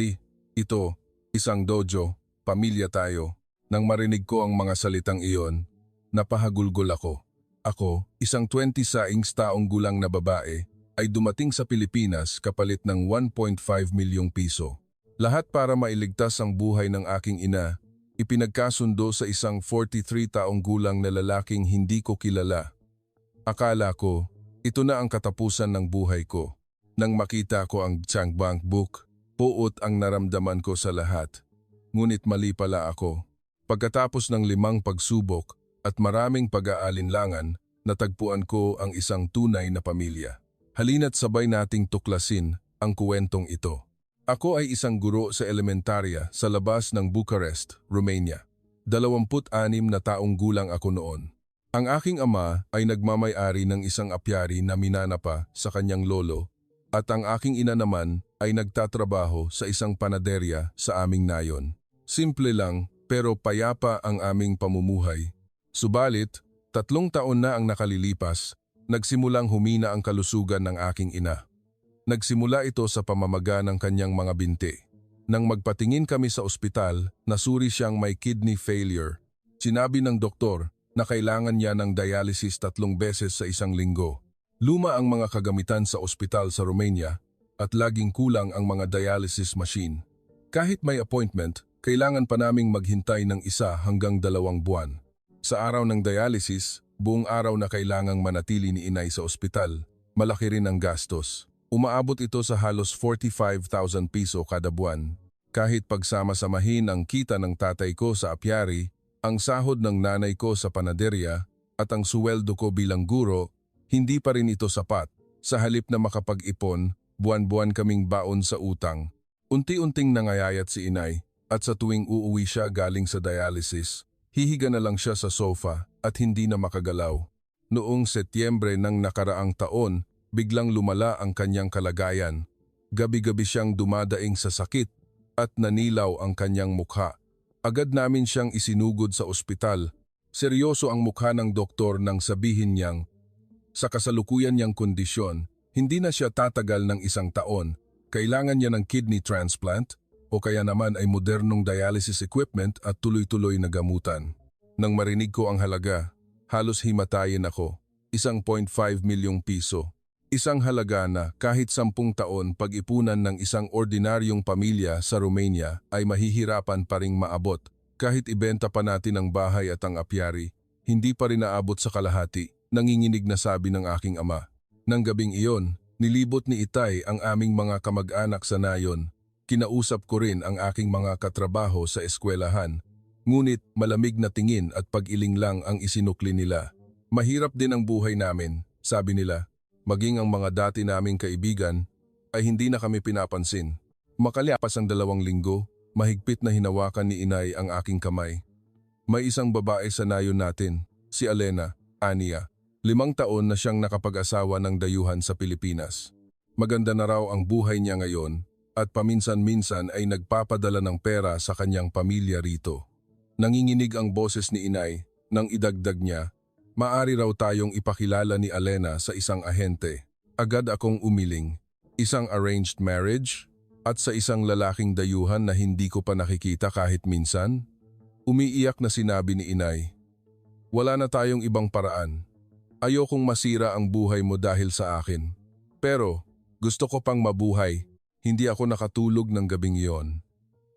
Hindi. Ito, isang dojo, pamilya tayo. Nang marinig ko ang mga salitang iyon, napahagulgol ako. Ako, isang 20 taong gulang na babae, ay dumating sa Pilipinas kapalit ng 1.5 milyong piso. Lahat para mailigtas ang buhay ng aking ina, ipinagkasundo sa isang 43 taong gulang na lalaking hindi ko kilala. Akala ko, ito na ang katapusan ng buhay ko. Nang makita ko ang Chang Bank Book, puot ang naramdaman ko sa lahat. Ngunit mali pala ako. Pagkatapos ng 5 pagsubok at maraming pag-aalinlangan, natagpuan ko ang isang tunay na pamilya. Halina't sabay nating tuklasin ang kuwentong ito. Ako ay isang guro sa elementarya sa labas ng Bucharest, Romania. 26 na taong gulang ako noon. Ang aking ama ay nagmamay-ari ng isang apyari na minana pa sa kanyang lolo at ang aking ina naman ay nagtatrabaho sa isang panaderya sa aming nayon. Simple lang pero payapa ang aming pamumuhay. Subalit, 3 taon na ang nakalilipas, nagsimulang humina ang kalusugan ng aking ina. Nagsimula ito sa pamamaga ng kanyang mga binti. Nang magpatingin kami sa ospital, nasuri siyang may kidney failure. Sinabi ng doktor na kailangan niya ng dialysis 3 beses sa isang linggo. Luma ang mga kagamitan sa ospital sa Romania at laging kulang ang mga dialysis machine. Kahit may appointment, kailangan pa naming maghintay ng 1 hanggang 2 buwan. Sa araw ng dialysis, buong araw na kailangang manatili ni inay sa ospital, malaki rin ang gastos. Umaabot ito sa halos 45,000 piso kada buwan. Kahit pagsama-samahin ang kita ng tatay ko sa apyari, ang sahod ng nanay ko sa panaderya at ang suweldo ko bilang guro, hindi pa rin ito sapat. Sa halip na makapag-ipon, buwan-buwan kaming baon sa utang. Unti-unting nangayayat si inay at sa tuwing uuwi siya galing sa dialysis, hihiga na lang siya sa sofa at hindi na makagalaw. Noong Setyembre ng nakaraang taon, biglang lumala ang kanyang kalagayan. Gabi-gabi siyang dumadaing sa sakit at nanilaw ang kanyang mukha. Agad namin siyang isinugod sa ospital. Seryoso ang mukha ng doktor nang sabihin niyang, sa kasalukuyan niyang kondisyon, hindi na siya tatagal ng 1 taon. Kailangan niya ng kidney transplant o kaya naman ay modernong dialysis equipment at tuloy-tuloy na gamutan. Nang marinig ko ang halaga, halos himatayin ako. 1.5 milyong piso. Isang halaga na kahit 10 taon pag-ipunan ng isang ordinaryong pamilya sa Romania ay mahihirapan pa ring maabot. Kahit ibenta pa natin ang bahay at ang apyari, hindi pa rin naabot sa kalahati, nanginginig na sabi ng aking ama. Nang gabing iyon, nilibot ni Itay ang aming mga kamag-anak sa nayon. Kinausap ko rin ang aking mga katrabaho sa eskwelahan. Ngunit malamig na tingin at pag-iling lang ang isinukli nila. Mahirap din ang buhay namin, sabi nila. Maging ang mga dati naming kaibigan ay hindi na kami pinapansin. Makalipas ang 2 linggo, mahigpit na hinawakan ni inay ang aking kamay. May isang babae sa nayon natin, si Alena, Ania. 5 taon na siyang nakapag-asawa ng dayuhan sa Pilipinas. Maganda na raw ang buhay niya ngayon at paminsan-minsan ay nagpapadala ng pera sa kanyang pamilya rito. Nanginginig ang boses ni inay nang idagdag niya, maari raw tayong ipakilala ni Alena sa isang ahente. Agad akong umiling. Isang arranged marriage? At sa isang lalaking dayuhan na hindi ko pa nakikita kahit minsan? Umiiyak na sinabi ni inay. Wala na tayong ibang paraan. Ayokong masira ang buhay mo dahil sa akin. Pero gusto ko pang mabuhay. Hindi ako nakatulog ng gabing iyon.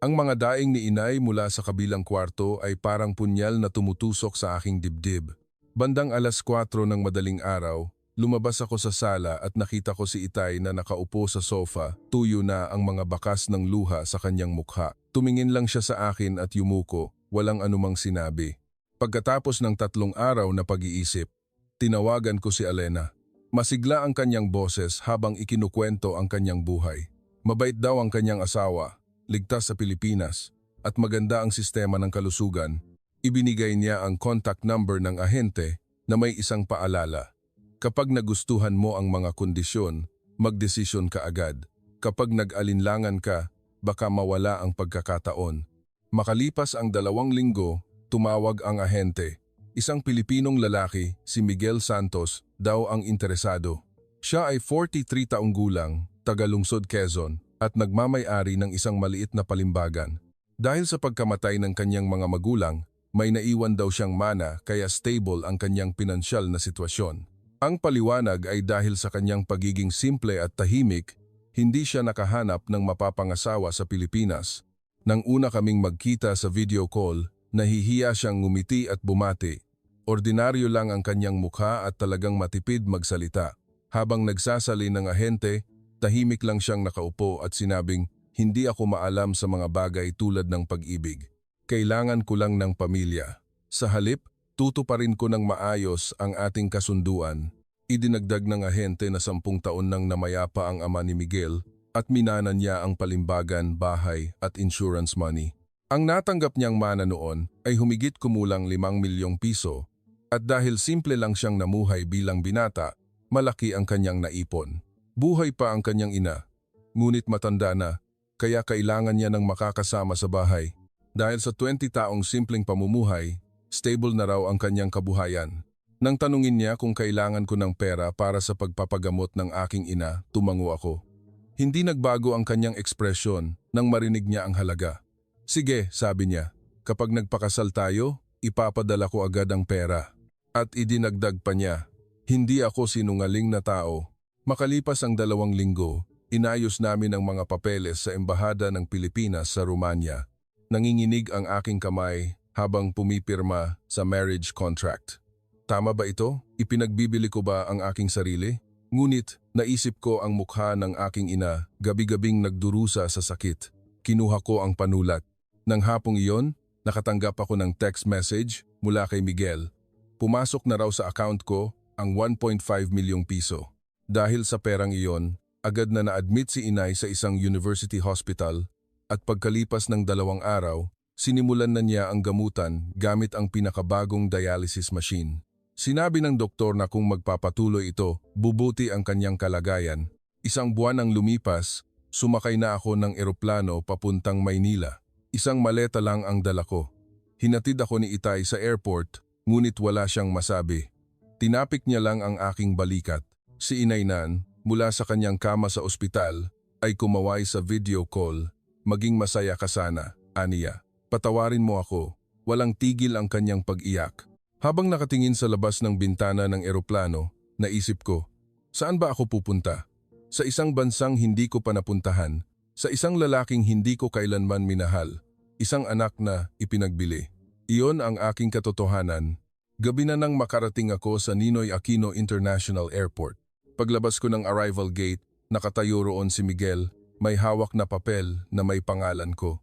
Ang mga daing ni inay mula sa kabilang kwarto ay parang punyal na tumutusok sa aking dibdib. Bandang 4:00 ng madaling araw, lumabas ako sa sala at nakita ko si Itay na nakaupo sa sofa, tuyo na ang mga bakas ng luha sa kanyang mukha. Tumingin lang siya sa akin at yumuko, walang anumang sinabi. Pagkatapos ng 3 araw na pag-iisip, tinawagan ko si Alena. Masigla ang kanyang boses habang ikinukwento ang kanyang buhay. Mabait daw ang kanyang asawa, ligtas sa Pilipinas, at maganda ang sistema ng kalusugan. Ibinigay niya ang contact number ng ahente na may isang paalala. Kapag nagustuhan mo ang mga kondisyon, magdesisyon ka agad. Kapag nag-alinlangan ka, baka mawala ang pagkakataon. Makalipas ang 2 linggo, tumawag ang ahente. Isang Pilipinong lalaki, si Miguel Santos, daw ang interesado. Siya ay 43 taong gulang, taga-lungsod Quezon, at nagmamay-ari ng isang maliit na palimbagan. Dahil sa pagkamatay ng kanyang mga magulang, may naiwan daw siyang mana kaya stable ang kanyang pinansyal na sitwasyon. Ang paliwanag ay dahil sa kanyang pagiging simple at tahimik, hindi siya nakahanap ng mapapangasawa sa Pilipinas. Nang una kaming magkita sa video call, nahihiya siyang ngumiti at bumati. Ordinaryo lang ang kanyang mukha at talagang matipid magsalita. Habang nagsasali ng ahente, tahimik lang siyang nakaupo at sinabing, "Hindi ako maalam sa mga bagay tulad ng pag-ibig. Kailangan ko lang ng pamilya." Sa halip, tutuparin ko ng maayos ang ating kasunduan. Idinagdag ng ahente na 10 taon nang namayapa ang ama ni Miguel at minana niya ang palimbagan, bahay at insurance money. Ang natanggap niyang mana noon ay humigit kumulang 5 milyong piso at dahil simple lang siyang namuhay bilang binata, malaki ang kanyang naipon. Buhay pa ang kanyang ina, ngunit matanda na, kaya kailangan niya ng makakasama sa bahay. Dahil sa 20 taong simpleng pamumuhay, stable na raw ang kanyang kabuhayan. Nang tanungin niya kung kailangan ko ng pera para sa pagpapagamot ng aking ina, tumango ako. Hindi nagbago ang kanyang ekspresyon nang marinig niya ang halaga. "Sige," sabi niya, "kapag nagpakasal tayo, ipapadala ko agad ang pera." At idinagdag pa niya, "Hindi ako sinungaling na tao." Makalipas ang 2 linggo, inayos namin ang mga papeles sa Embahada ng Pilipinas sa Romania. Nanginginig ang aking kamay habang pumipirma sa marriage contract. Tama ba ito? Ipinagbibili ko ba ang aking sarili? Ngunit naisip ko ang mukha ng aking ina, gabi-gabing nagdurusa sa sakit. Kinuha ko ang panulat. Nang hapong iyon, nakatanggap ako ng text message mula kay Miguel. Pumasok na raw sa account ko ang 1.5 milyong piso. Dahil sa perang iyon, agad na na-admit si inay sa isang university hospital at pagkalipas ng 2 araw, sinimulan na niya ang gamutan gamit ang pinakabagong dialysis machine. Sinabi ng doktor na kung magpapatuloy ito, bubuti ang kanyang kalagayan. 1 buwan ang lumipas, sumakay na ako ng eroplano papuntang Maynila. 1 maleta lang ang dala ko. Hinatid ako ni Itay sa airport, ngunit wala siyang masabi. Tinapik niya lang ang aking balikat. Si Inay Nan, mula sa kanyang kama sa ospital, ay kumaway sa video call. "Maging masaya ka sana," aniya. "Patawarin mo ako." Walang tigil ang kanyang pag-iyak. Habang nakatingin sa labas ng bintana ng eroplano, naisip ko, saan ba ako pupunta? Sa isang bansang hindi ko pa napuntahan, sa isang lalaking hindi ko kailanman minahal, isang anak na ipinagbili. Iyon ang aking katotohanan. Gabi na nang makarating ako sa Ninoy Aquino International Airport. Paglabas ko ng arrival gate, nakatayo roon si Miguel, may hawak na papel na may pangalan ko.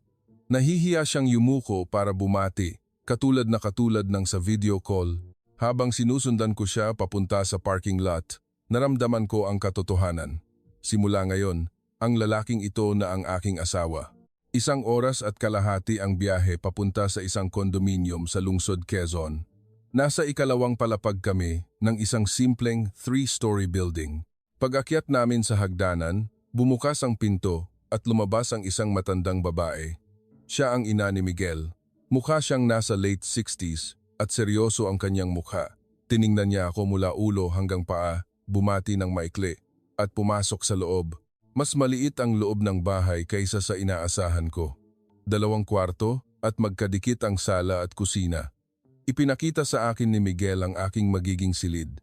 Nahihiya siyang yumuko para bumati, katulad ng sa video call. Habang sinusundan ko siya papunta sa parking lot, naramdaman ko ang katotohanan. Simula ngayon, ang lalaking ito na ang aking asawa. 1 oras at kalahati ang biyahe papunta sa isang kondominium sa lungsod Quezon. Nasa ikalawang palapag kami ng isang simpleng 3-story building. Pag-akyat namin sa hagdanan, bumukas ang pinto at lumabas ang isang matandang babae. Siya ang ina ni Miguel. Mukha siyang nasa late 60s at seryoso ang kanyang mukha. Tiningnan niya ako mula ulo hanggang paa, bumati ng maikli, at pumasok sa loob. Mas maliit ang loob ng bahay kaysa sa inaasahan ko. 2 kwarto at magkadikit ang sala at kusina. Ipinakita sa akin ni Miguel ang aking magiging silid.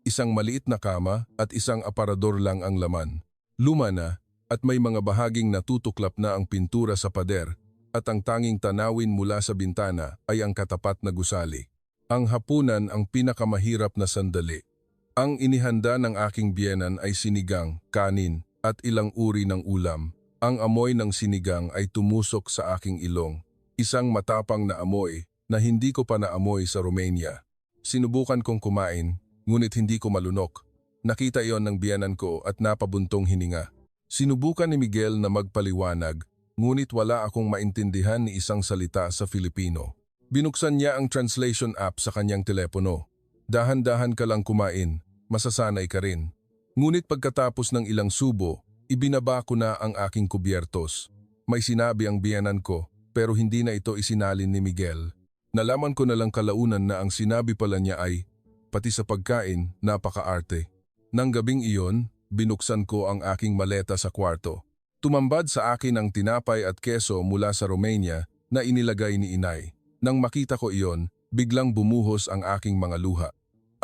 1 maliit na kama at 1 aparador lang ang laman. Luma na at may mga bahaging natutuklap na ang pintura sa pader at ang tanging tanawin mula sa bintana ay ang katapat na gusali. Ang hapunan ang pinakamahirap na sandali. Ang inihanda ng aking biyenan ay sinigang, kanin, at ilang uri ng ulam. Ang amoy ng sinigang ay tumusok sa aking ilong. Isang matapang na amoy na hindi ko pa naamoy sa Romania. Sinubukan kong kumain, ngunit hindi ko malunok. Nakita iyon ng biyenan ko at napabuntong hininga. Sinubukan ni Miguel na magpaliwanag, ngunit wala akong maintindihan ni isang salita sa Filipino. Binuksan niya ang translation app sa kanyang telepono. "Dahan-dahan ka lang kumain, masasanay ka rin." Ngunit pagkatapos ng ilang subo, ibinaba ko na ang aking kubyertos. May sinabi ang biyenan ko, pero hindi na ito isinalin ni Miguel. Nalaman ko na lang kalaunan na ang sinabi pala niya ay, pati sa pagkain, napaka-arte. Nang gabing iyon, binuksan ko ang aking maleta sa kwarto. Tumambad sa akin ang tinapay at keso mula sa Romania na inilagay ni inay. Nang makita ko iyon, biglang bumuhos ang aking mga luha.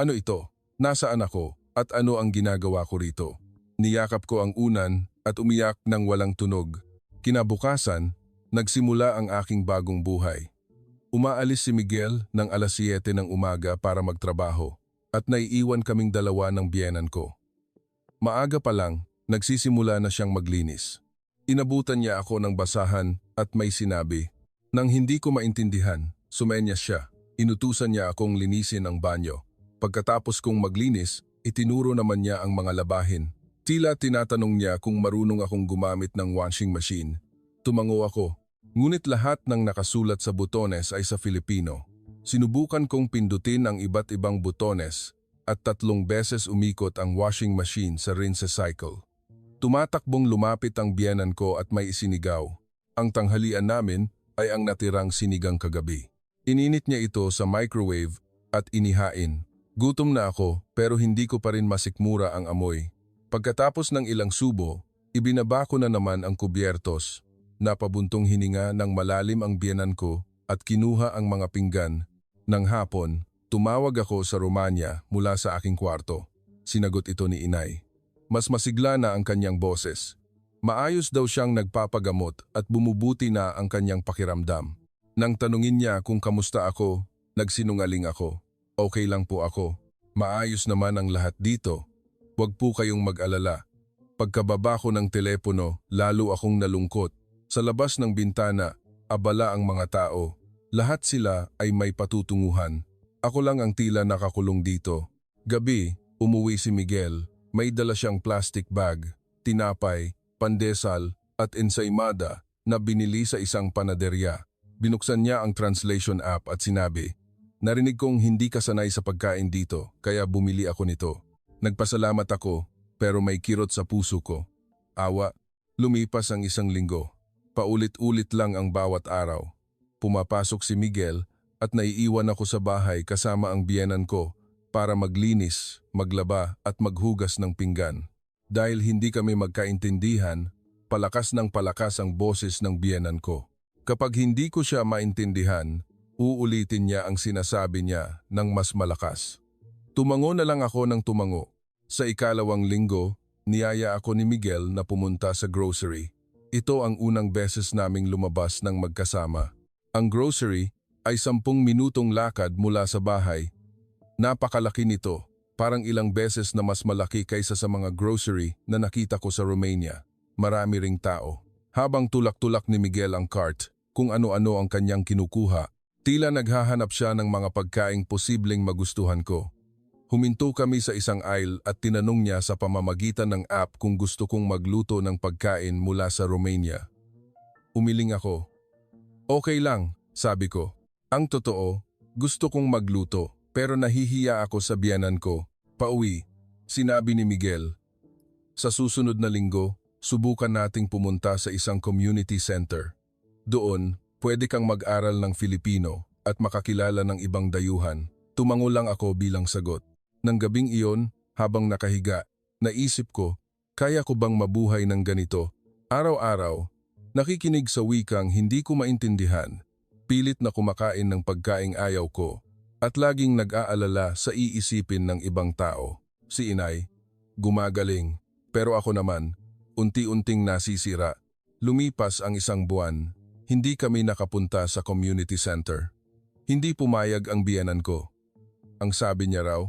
Ano ito? Nasaan ako? At ano ang ginagawa ko rito? Niyakap ko ang unan at umiyak ng walang tunog. Kinabukasan, nagsimula ang aking bagong buhay. Umaalis si Miguel ng alas 7 ng umaga para magtrabaho at naiiwan kaming dalawa ng biyenan ko. Maaga pa lang, nagsisimula na siyang maglinis. Inabutan niya ako ng basahan at may sinabi. Nang hindi ko maintindihan, sumenyas siya. Inutusan niya akong linisin ang banyo. Pagkatapos kong maglinis, itinuro naman niya ang mga labahin. Tila tinatanong niya kung marunong akong gumamit ng washing machine. Tumango ako, ngunit lahat ng nakasulat sa butones ay sa Filipino. Sinubukan kong pindutin ang iba't ibang butones at 3 beses umikot ang washing machine sa rinse cycle. Tumatakbong lumapit ang biyenan ko at may isinigaw. Ang tanghalian namin ay ang natirang sinigang kagabi. Ininit niya ito sa microwave at inihain. Gutom na ako pero hindi ko pa rin masikmura ang amoy. Pagkatapos ng ilang subo, ibinaba ko na naman ang kubyertos. Napabuntong hininga ng malalim ang biyenan ko at kinuha ang mga pinggan. Nang hapon, tumawag ako sa Romania mula sa aking kwarto. Sinagot ito ni inay. Mas masigla na ang kanyang boses. Maayos daw siyang nagpapagamot at bumubuti na ang kanyang pakiramdam. Nang tanungin niya kung kamusta ako, nagsinungaling ako. Okay lang po ako. Maayos naman ang lahat dito. Huwag po kayong mag-alala. Pagkababa ko ng telepono, lalo akong nalungkot. Sa labas ng bintana, abala ang mga tao. Lahat sila ay may patutunguhan. Ako lang ang tila nakakulong dito. Gabi, umuwi si Miguel. May dala siyang plastic bag, tinapay, pandesal at ensaymada na binili sa isang panaderya. Binuksan niya ang translation app at sinabi, "Narinig kong hindi ka sanay sa pagkain dito, kaya bumili ako nito." Nagpasalamat ako, pero may kirot sa puso ko. Awa, lumipas ang 1 linggo. Paulit-ulit lang ang bawat araw. Pumapasok si Miguel at naiiwan ako sa bahay kasama ang biyenan ko para maglinis, maglaba at maghugas ng pinggan. Dahil hindi kami magkaintindihan, palakas ng palakas ang boses ng biyenan ko. Kapag hindi ko siya maintindihan, uulitin niya ang sinasabi niya ng mas malakas. Tumango na lang ako ng tumango. Sa 2nd linggo, niyaya ako ni Miguel na pumunta sa grocery. Ito ang unang beses naming lumabas ng magkasama. Ang grocery ay 10 minutong lakad mula sa bahay. Napakalaki nito, parang ilang beses na mas malaki kaysa sa mga grocery na nakita ko sa Romania. Marami ring tao. Habang tulak-tulak ni Miguel ang cart, kung ano-ano ang kanyang kinukuha, tila naghahanap siya ng mga pagkaing posibleng magustuhan ko. Huminto kami sa isang aisle at tinanong niya sa pamamagitan ng app kung gusto kong magluto ng pagkain mula sa Romania. Umiling ako. Okay lang, sabi ko. Ang totoo, gusto kong magluto. Pero nahihiya ako sa biyenan ko. Pauwi, sinabi ni Miguel. Sa susunod na linggo, subukan nating pumunta sa isang community center. Doon, pwede kang mag-aral ng Filipino at makakilala ng ibang dayuhan. Tumango lang ako bilang sagot. Nang gabing iyon, habang nakahiga, naisip ko, kaya ko bang mabuhay ng ganito? Araw-araw, nakikinig sa wikang hindi ko maintindihan. Pilit na kumakain ng pagkaing ayaw ko. At laging nag-aalala sa iisipin ng ibang tao. Si inay, gumagaling. Pero ako naman, unti-unting nasisira. Lumipas ang 1 buwan. Hindi kami nakapunta sa community center. Hindi pumayag ang biyenan ko. Ang sabi niya raw,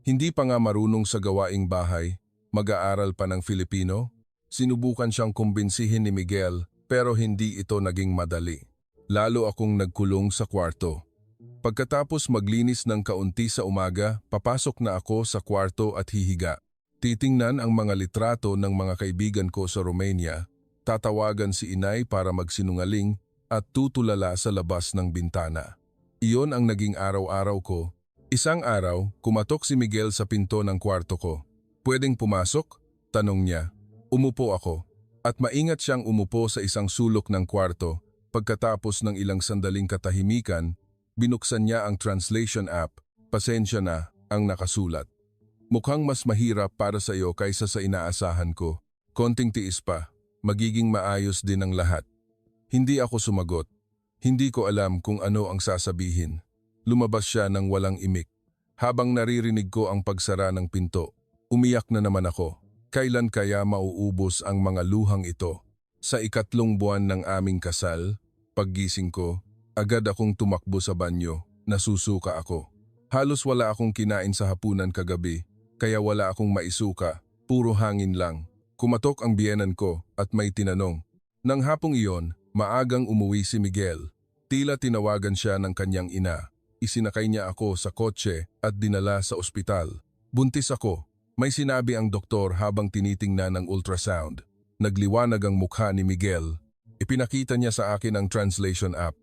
hindi pa nga marunong sa gawaing bahay, mag-aaral pa ng Filipino. Sinubukan siyang kumbinsihin ni Miguel pero hindi ito naging madali. Lalo akong nagkulong sa kwarto. Pagkatapos maglinis ng kaunti sa umaga, papasok na ako sa kwarto at hihiga. Titingnan ang mga litrato ng mga kaibigan ko sa Romania, tatawagan si inay para magsinungaling at tutulala sa labas ng bintana. Iyon ang naging araw-araw ko. Isang araw, kumatok si Miguel sa pinto ng kwarto ko. Pwedeng pumasok? Tanong niya. Umupo ako. At maingat siyang umupo sa isang sulok ng kwarto. Pagkatapos ng ilang sandaling katahimikan, binuksan niya ang translation app. Pasensya na ang nakasulat. Mukhang mas mahirap para sa iyo kaysa sa inaasahan ko. Konting tiis pa. magiging maayos din ang lahat. Hindi ako sumagot. Hindi ko alam kung ano ang sasabihin. Lumabas siya ng walang imik. Habang naririnig ko ang pagsara ng pinto, umiyak na naman ako. Kailan kaya mauubos ang mga luhang ito? Sa 3 buwan ng aming kasal, paggising ko, agad akong tumakbo sa banyo. Nasusuka ako. Halos wala akong kinain sa hapunan kagabi, kaya wala akong maisuka, puro hangin lang. Kumatok ang biyenan ko at may tinanong. Nang hapong iyon, maagang umuwi si Miguel. Tila tinawagan siya ng kanyang ina. Isinakay niya ako sa kotse at dinala sa ospital. Buntis ako. May sinabi ang doktor habang tinitingnan ang ultrasound. Nagliwanag ang mukha ni Miguel. Ipinakita niya sa akin ang translation app.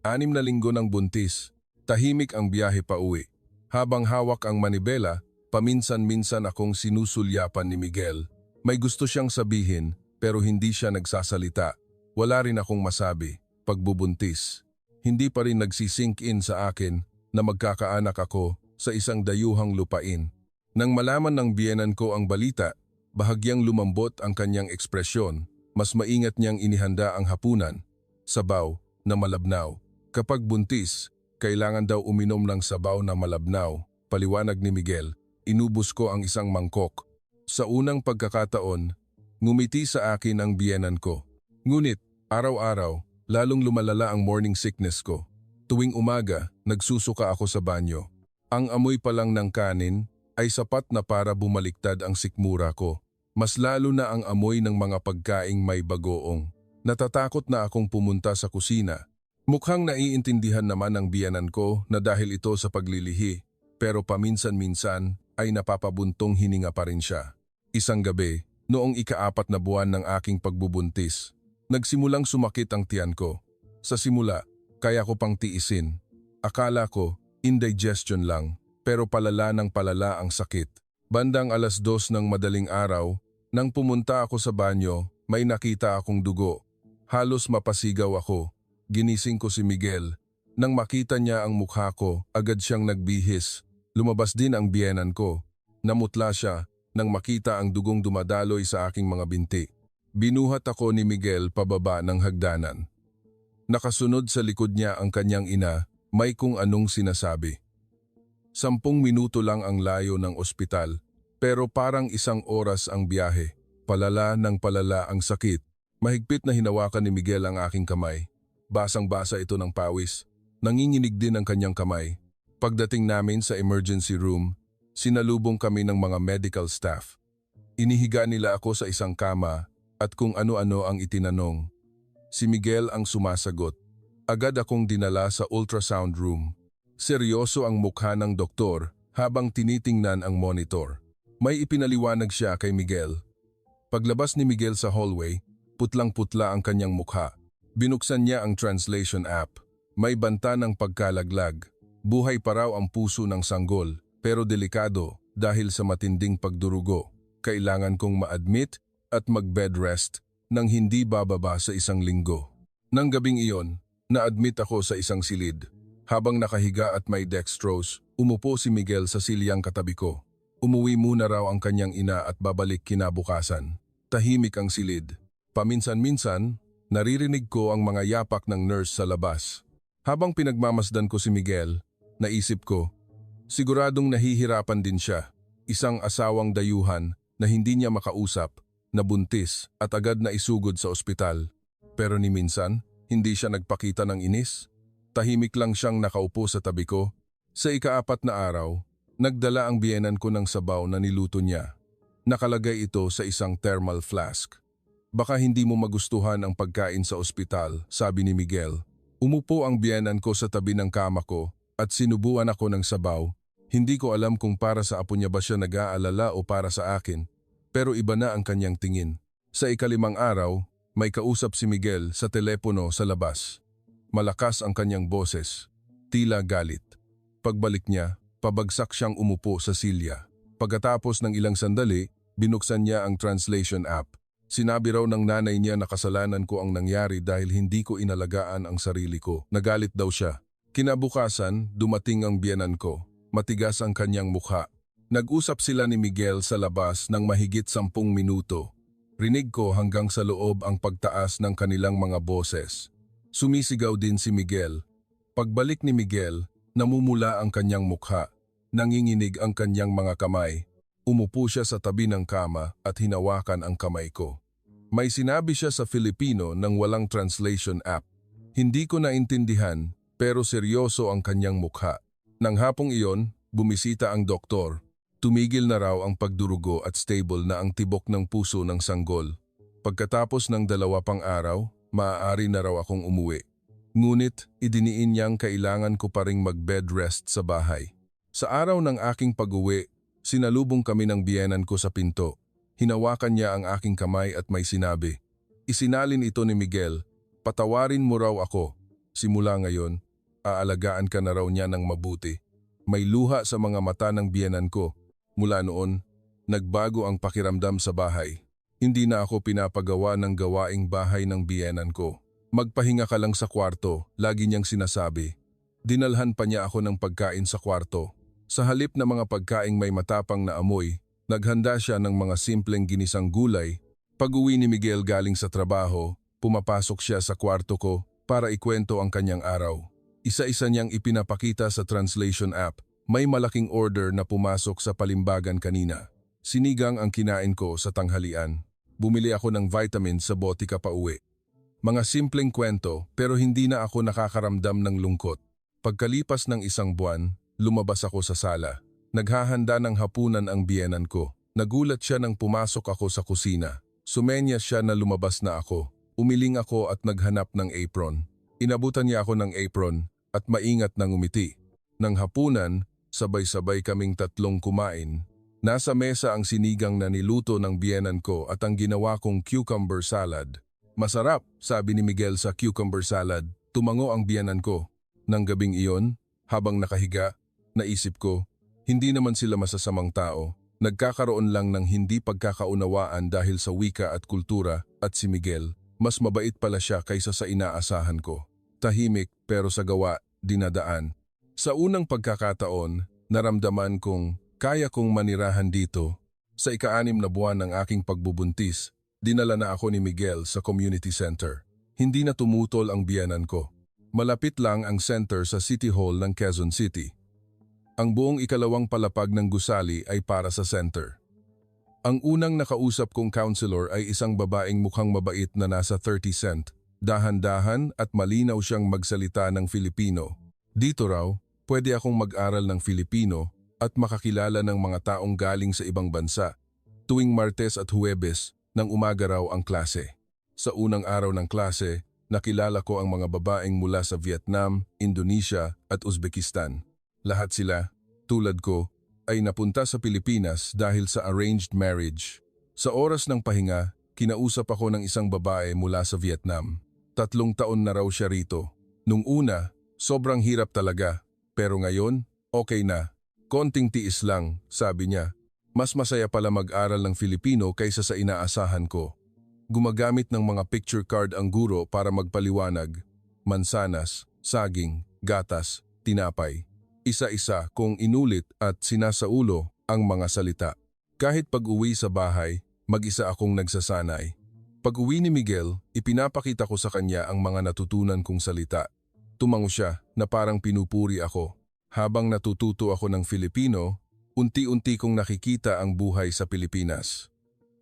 6 na linggo ng buntis. Tahimik ang biyahe pa uwi. Habang hawak ang manibela, paminsan-minsan akong sinusulyapan ni Miguel. May gusto siyang sabihin pero hindi siya nagsasalita. Wala rin akong masabi. Pagbubuntis. Hindi pa rin nagsisink in sa akin na magkakaanak ako sa isang dayuhang lupain. Nang malaman ng biyenan ko ang balita, bahagyang lumambot ang kanyang ekspresyon. Mas maingat niyang inihanda ang hapunan. Sabaw na malabnaw. Kapag buntis, kailangan daw uminom ng sabaw na malabnaw. Paliwanag ni Miguel, inubos ko ang isang mangkok. Sa unang pagkakataon, ngumiti sa akin ang biyenan ko. Ngunit, araw-araw, lalong lumalala ang morning sickness ko. Tuwing umaga, nagsusuka ako sa banyo. Ang amoy pa lang ng kanin ay sapat na para bumaliktad ang sikmura ko. Mas lalo na ang amoy ng mga pagkaing may bagoong. Natatakot na akong pumunta sa kusina. Mukhang naiintindihan naman ng biyenan ko na dahil ito sa paglilihi, pero paminsan-minsan ay napapabuntong hininga pa rin siya. Isang gabi, noong 4 na buwan ng aking pagbubuntis, nagsimulang sumakit ang tiyan ko. Sa simula, kaya ko pang tiisin. Akala ko, indigestion lang, pero palala ng palala ang sakit. Bandang 2:00 ng madaling araw, nang pumunta ako sa banyo, may nakita akong dugo. Halos mapasigaw ako. Ginising ko si Miguel. Nang makita niya ang mukha ko, agad siyang nagbihis. Lumabas din ang biyenan ko. Namutla siya nang makita ang dugong dumadaloy sa aking mga binti. Binuhat ako ni Miguel pababa ng hagdanan. Nakasunod sa likod niya ang kanyang ina, may kung anong sinasabi. 10 minuto lang ang layo ng ospital, pero parang 1 oras ang biyahe. Palala ng palala ang sakit. Mahigpit na hinawakan ni Miguel ang aking kamay. Basang-basa ito ng pawis. Nanginginig din ang kanyang kamay. Pagdating namin sa emergency room, sinalubong kami ng mga medical staff. Inihiga nila ako sa isang kama at kung ano-ano ang itinanong. Si Miguel ang sumasagot. Agad akong dinala sa ultrasound room. Seryoso ang mukha ng doktor habang tinitingnan ang monitor. May ipinaliwanag siya kay Miguel. Paglabas ni Miguel sa hallway, putlang-putla ang kanyang mukha. Binuksan niya ang translation app. May banta ng pagkalaglag. Buhay pa raw ang puso ng sanggol, pero delikado dahil sa matinding pagdurugo. Kailangan kong ma-admit at mag-bed rest nang hindi bababa sa 1 linggo. Nang gabing iyon, na-admit ako sa isang silid. Habang nakahiga at may dextrose, umupo si Miguel sa silyang katabi ko. Umuwi muna raw ang kanyang ina at babalik kinabukasan. Tahimik ang silid. Paminsan-minsan, naririnig ko ang mga yapak ng nurse sa labas. Habang pinagmamasdan ko si Miguel, naisip ko, siguradong nahihirapan din siya. Isang asawang dayuhan na hindi niya makausap, nabuntis at agad na isugod sa ospital. Pero ni minsan, hindi siya nagpakita ng inis. Tahimik lang siyang nakaupo sa tabi ko. Sa 4 na araw, nagdala ang biyenan ko ng sabaw na niluto niya. Nakalagay ito sa isang thermal flask. Baka hindi mo magustuhan ang pagkain sa ospital, sabi ni Miguel. Umupo ang biyenan ko sa tabi ng kama ko at sinubuan ako ng sabaw. Hindi ko alam kung para sa apo niya ba siya nag-aalala o para sa akin, pero iba na ang kanyang tingin. Sa 5 araw, may kausap si Miguel sa telepono sa labas. Malakas ang kanyang boses, tila galit. Pagbalik niya, pabagsak siyang umupo sa silya. Pagkatapos ng ilang sandali, binuksan niya ang translation app. Sinabi raw ng nanay niya na kasalanan ko ang nangyari dahil hindi ko inalagaan ang sarili ko. Nagalit daw siya. Kinabukasan, dumating ang biyenan ko. Matigas ang kanyang mukha. Nag-usap sila ni Miguel sa labas ng mahigit 10 minuto. Rinig ko hanggang sa loob ang pagtaas ng kanilang mga boses. Sumisigaw din si Miguel. Pagbalik ni Miguel, namumula ang kanyang mukha. Nanginginig ang kanyang mga kamay. Umupo siya sa tabi ng kama at hinawakan ang kamay ko. May sinabi siya sa Filipino nang walang translation app. Hindi ko naintindihan pero seryoso ang kanyang mukha. Nang hapong iyon, bumisita ang doktor. Tumigil na raw ang pagdurugo at stable na ang tibok ng puso ng sanggol. Pagkatapos ng 2 pang araw, maaari na raw akong umuwi. Ngunit, idiniin niyang kailangan ko pa ring mag-bed rest sa bahay. Sa araw ng aking pag-uwi, sinalubong kami ng biyenan ko sa pinto. Hinawakan niya ang aking kamay at may sinabi. Isinalin ito ni Miguel, patawarin mo raw ako. Simula ngayon, aalagaan ka na raw niya ng mabuti. May luha sa mga mata ng biyenan ko. Mula noon, nagbago ang pakiramdam sa bahay. Hindi na ako pinapagawa ng gawaing bahay ng biyenan ko. Magpahinga ka lang sa kwarto, lagi niyang sinasabi. Dinalhan pa niya ako ng pagkain sa kwarto. Sa halip na mga pagkaing may matapang na amoy, naghanda siya ng mga simpleng ginisang gulay. Pag-uwi ni Miguel galing sa trabaho, pumapasok siya sa kwarto ko para ikwento ang kanyang araw. Isa-isa niyang ipinapakita sa translation app. May malaking order na pumasok sa palimbagan kanina. Sinigang ang kinain ko sa tanghalian. Bumili ako ng vitamins sa botika pa uwi. Mga simpleng kwento pero hindi na ako nakakaramdam ng lungkot. Pagkalipas ng 1 buwan, lumabas ako sa sala. Naghahanda ng hapunan ang biyenan ko. Nagulat siya nang pumasok ako sa kusina. Sumenyas siya na lumabas na ako. Umiling ako at naghanap ng apron. Inabutan niya ako ng apron at maingat na ngumiti. Nang hapunan, sabay-sabay kaming 3 kumain. Nasa mesa ang sinigang na niluto ng biyenan ko at ang ginawa kong cucumber salad. Masarap, sabi ni Miguel sa cucumber salad. Tumango ang biyenan ko. Nang gabing iyon, habang nakahiga, naisip ko, hindi naman sila masasamang tao. Nagkakaroon lang ng hindi pagkakaunawaan dahil sa wika at kultura at si Miguel, mas mabait pala siya kaysa sa inaasahan ko. Tahimik pero sa gawa, dinadaan. Sa unang pagkakataon, naramdaman kong kaya kong manirahan dito. Sa ika-6 na buwan ng aking pagbubuntis, dinala na ako ni Miguel sa community center. Hindi na tumutol ang biyenan ko. Malapit lang ang center sa City Hall ng Quezon City. Ang buong 2 palapag ng gusali ay para sa center. Ang unang nakausap kong counselor ay isang babaeng mukhang mabait na nasa 30 cent. Dahan-dahan at malinaw siyang magsalita ng Filipino. Dito raw, pwede akong mag-aral ng Filipino at makakilala ng mga taong galing sa ibang bansa. Tuwing Martes at Huwebes, nang umaga raw ang klase. Sa unang araw ng klase, nakilala ko ang mga babaeng mula sa Vietnam, Indonesia at Uzbekistan. Lahat sila, tulad ko, ay napunta sa Pilipinas dahil sa arranged marriage. Sa oras ng pahinga, kinausap ako ng isang babae mula sa Vietnam. 3 taon na raw siya rito. Nung una, sobrang hirap talaga. Pero ngayon, okay na. Konting tiis lang, sabi niya. Mas masaya pala mag-aral ng Filipino kaysa sa inaasahan ko. Gumagamit ng mga picture card ang guro para magpaliwanag. Mansanas, saging, gatas, tinapay. Isa-isa kong inulit at sinasaulo ang mga salita. Kahit pag-uwi sa bahay, mag-isa akong nagsasanay. Pag-uwi ni Miguel, ipinapakita ko sa kanya ang mga natutunan kong salita. Tumango siya na parang pinupuri ako. Habang natututo ako ng Filipino, unti-unti kong nakikita ang buhay sa Pilipinas.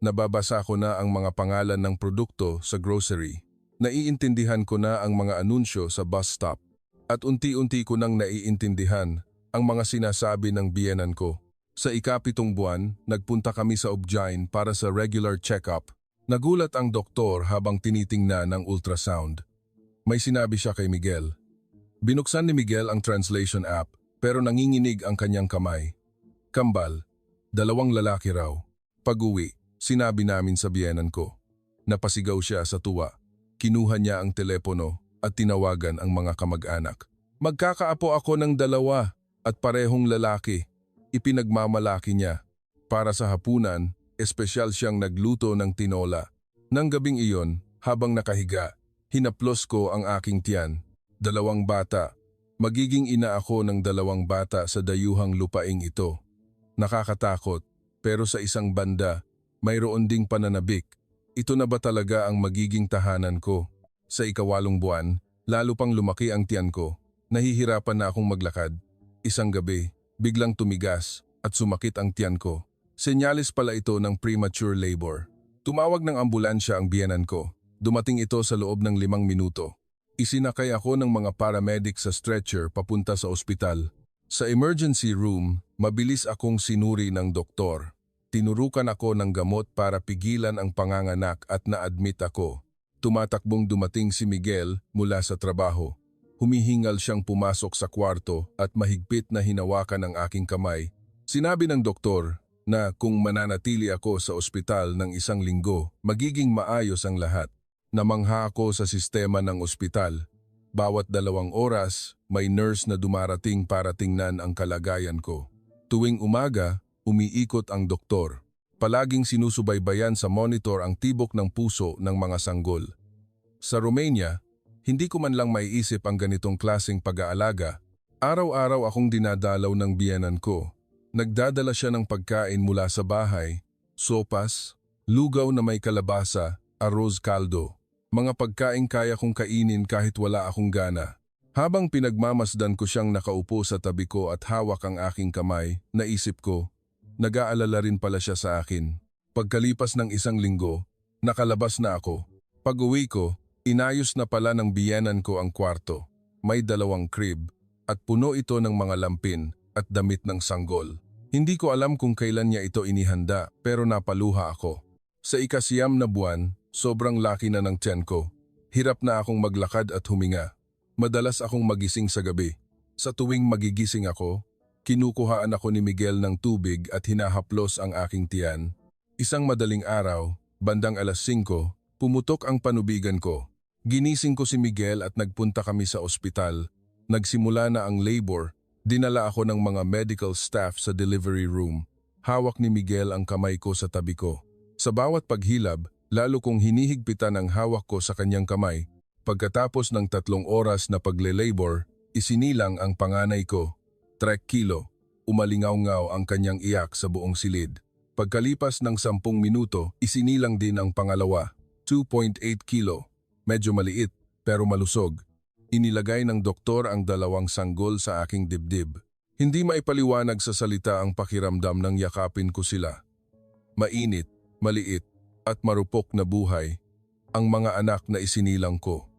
Nababasa ko na ang mga pangalan ng produkto sa grocery. Naiintindihan ko na ang mga anunsyo sa bus stop. At unti-unti ko nang naiintindihan ang mga sinasabi ng biyenan ko. Sa ika-7 buwan, nagpunta kami sa Ugjain para sa regular check-up. Nagulat ang doktor habang tinitingnan ang ultrasound. May sinabi siya kay Miguel. Binuksan ni Miguel ang translation app pero nanginginig ang kanyang kamay. Kambal, 2 lalaki raw. Pag-uwi, sinabi namin sa biyenan ko. Napasigaw siya sa tuwa. Kinuha niya ang telepono at tinawagan ang mga kamag-anak. Magkakaapo ako ng 2 at parehong lalaki. Ipinagmamalaki niya. Para sa hapunan, espesyal siyang nagluto ng tinola. Nang gabing iyon, habang nakahiga, hinaplos ko ang aking tiyan. 2 bata. Magiging ina ako ng 2 bata sa dayuhang lupaing ito. Nakakatakot, pero sa isang banda, mayroon ding pananabik. Ito na ba talaga ang magiging tahanan ko? Sa ikawalong buwan, lalo pang lumaki ang tiyan ko. Nahihirapan na akong maglakad. Isang gabi, biglang tumigas at sumakit ang tiyan ko. Senyales pala ito ng premature labor. Tumawag ng ambulansya ang biyenan ko. Dumating ito sa loob ng 5 minuto. Isinakay ako ng mga paramedic sa stretcher papunta sa ospital. Sa emergency room, mabilis akong sinuri ng doktor. Tinurukan ako ng gamot para pigilan ang panganganak at na-admit ako. Tumatakbong dumating si Miguel mula sa trabaho. Humihingal siyang pumasok sa kwarto at mahigpit na hinawakan ang aking kamay. Sinabi ng doktor na kung mananatili ako sa ospital ng 1 linggo, magiging maayos ang lahat. Namangha ako sa sistema ng ospital. Bawat 2 oras, may nurse na dumarating para tingnan ang kalagayan ko. Tuwing umaga, umiikot ang doktor. Palaging sinusubaybayan sa monitor ang tibok ng puso ng mga sanggol. Sa Romania, hindi ko man lang maiisip ang ganitong klaseng pag-aalaga. Araw-araw akong dinadalaw ng biyenan ko. Nagdadala siya ng pagkain mula sa bahay, sopas, lugaw na may kalabasa, arroz caldo. Mga pagkain kaya kong kainin kahit wala akong gana. Habang pinagmamasdan ko siyang nakaupo sa tabi ko at hawak ang aking kamay, naisip ko, nag-aalala rin pala siya sa akin. Pagkalipas ng 1 linggo, nakalabas na ako. Pag-uwi ko, inayos na pala ng biyenan ko ang kwarto. May 2 crib at puno ito ng mga lampin at damit ng sanggol. Hindi ko alam kung kailan niya ito inihanda pero napaluha ako. Sa 9 na buwan, sobrang laki na ng tiyan ko. Hirap na akong maglakad at huminga. Madalas akong magising sa gabi. Sa tuwing magigising ako, kinukuhaan ako ni Miguel ng tubig at hinahaplos ang aking tiyan. Isang madaling araw, bandang 5:00, pumutok ang panubigan ko. Ginising ko si Miguel at nagpunta kami sa ospital. Nagsimula na ang labor. Dinala ako ng mga medical staff sa delivery room. Hawak ni Miguel ang kamay ko sa tabi ko. Sa bawat paghilab, lalo kong hinihigpitan ang hawak ko sa kanyang kamay. Pagkatapos ng 3 oras na pagle-labor, isinilang ang panganay ko. 3 kilo, umalingaw-ngaw ang kanyang iyak sa buong silid. Pagkalipas ng 10 minuto, isinilang din ang pangalawa. 2.8 kilo, medyo maliit pero malusog. Inilagay ng doktor ang 2 sanggol sa aking dibdib. Hindi maipaliwanag sa salita ang pakiramdam ng yakapin ko sila. Mainit, maliit, at marupok na buhay, ang mga anak na isinilang ko.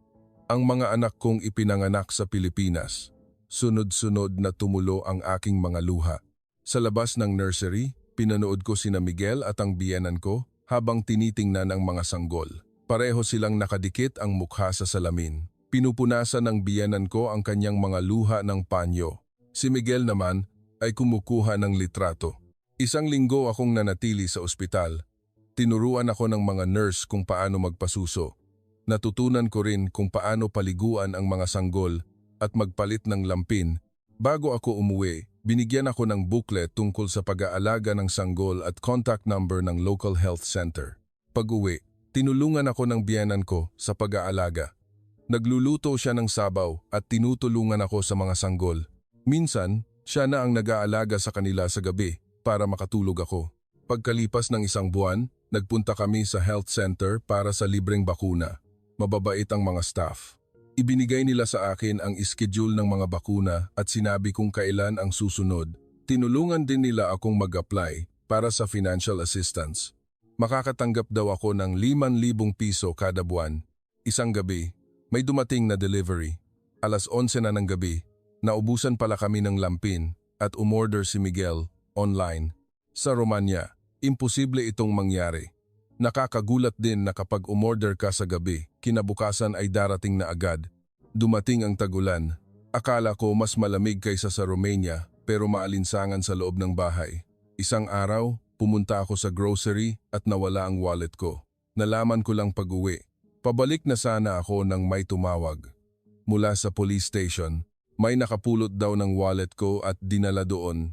Ang mga anak kong ipinanganak sa Pilipinas. Sunod-sunod na tumulo ang aking mga luha. Sa labas ng nursery, pinanood ko sina Miguel at ang biyenan ko habang tinitingnan ang mga sanggol. Pareho silang nakadikit ang mukha sa salamin. Pinupunasan ng biyenan ko ang kanyang mga luha ng panyo. Si Miguel naman ay kumukuha ng litrato. 1 linggo akong nanatili sa ospital. Tinuruan ako ng mga nurse kung paano magpasuso. Natutunan ko rin kung paano paliguan ang mga sanggol at magpalit ng lampin. Bago ako umuwi, binigyan ako ng booklet tungkol sa pag-aalaga ng sanggol at contact number ng local health center. Pag-uwi, tinulungan ako ng biyenan ko sa pag-aalaga. Nagluluto siya ng sabaw at tinutulungan ako sa mga sanggol. Minsan, siya na ang nag-aalaga sa kanila sa gabi para makatulog ako. Pagkalipas ng 1 buwan, nagpunta kami sa health center para sa libreng bakuna. Mababait ang mga staff. Ibinigay nila sa akin ang schedule ng mga bakuna at sinabi kung kailan ang susunod. Tinulungan din nila akong mag-apply para sa financial assistance. Makakatanggap daw ako ng 5,000 piso kada buwan. Isang gabi, may dumating na delivery. 11:00 na ng gabi, naubusan pala kami ng lampin at umorder si Miguel online. Sa Romania, imposible itong mangyari. Nakakagulat din na kapag umorder ka sa gabi, kinabukasan ay darating na agad. Dumating ang tagulan. Akala ko mas malamig kaysa sa Romania pero maalinsangan sa loob ng bahay. Isang araw, pumunta ako sa grocery at nawala ang wallet ko. Nalaman ko lang pag-uwi. Pabalik na sana ako nang may tumawag. Mula sa police station, may nakapulot daw ng wallet ko at dinala doon.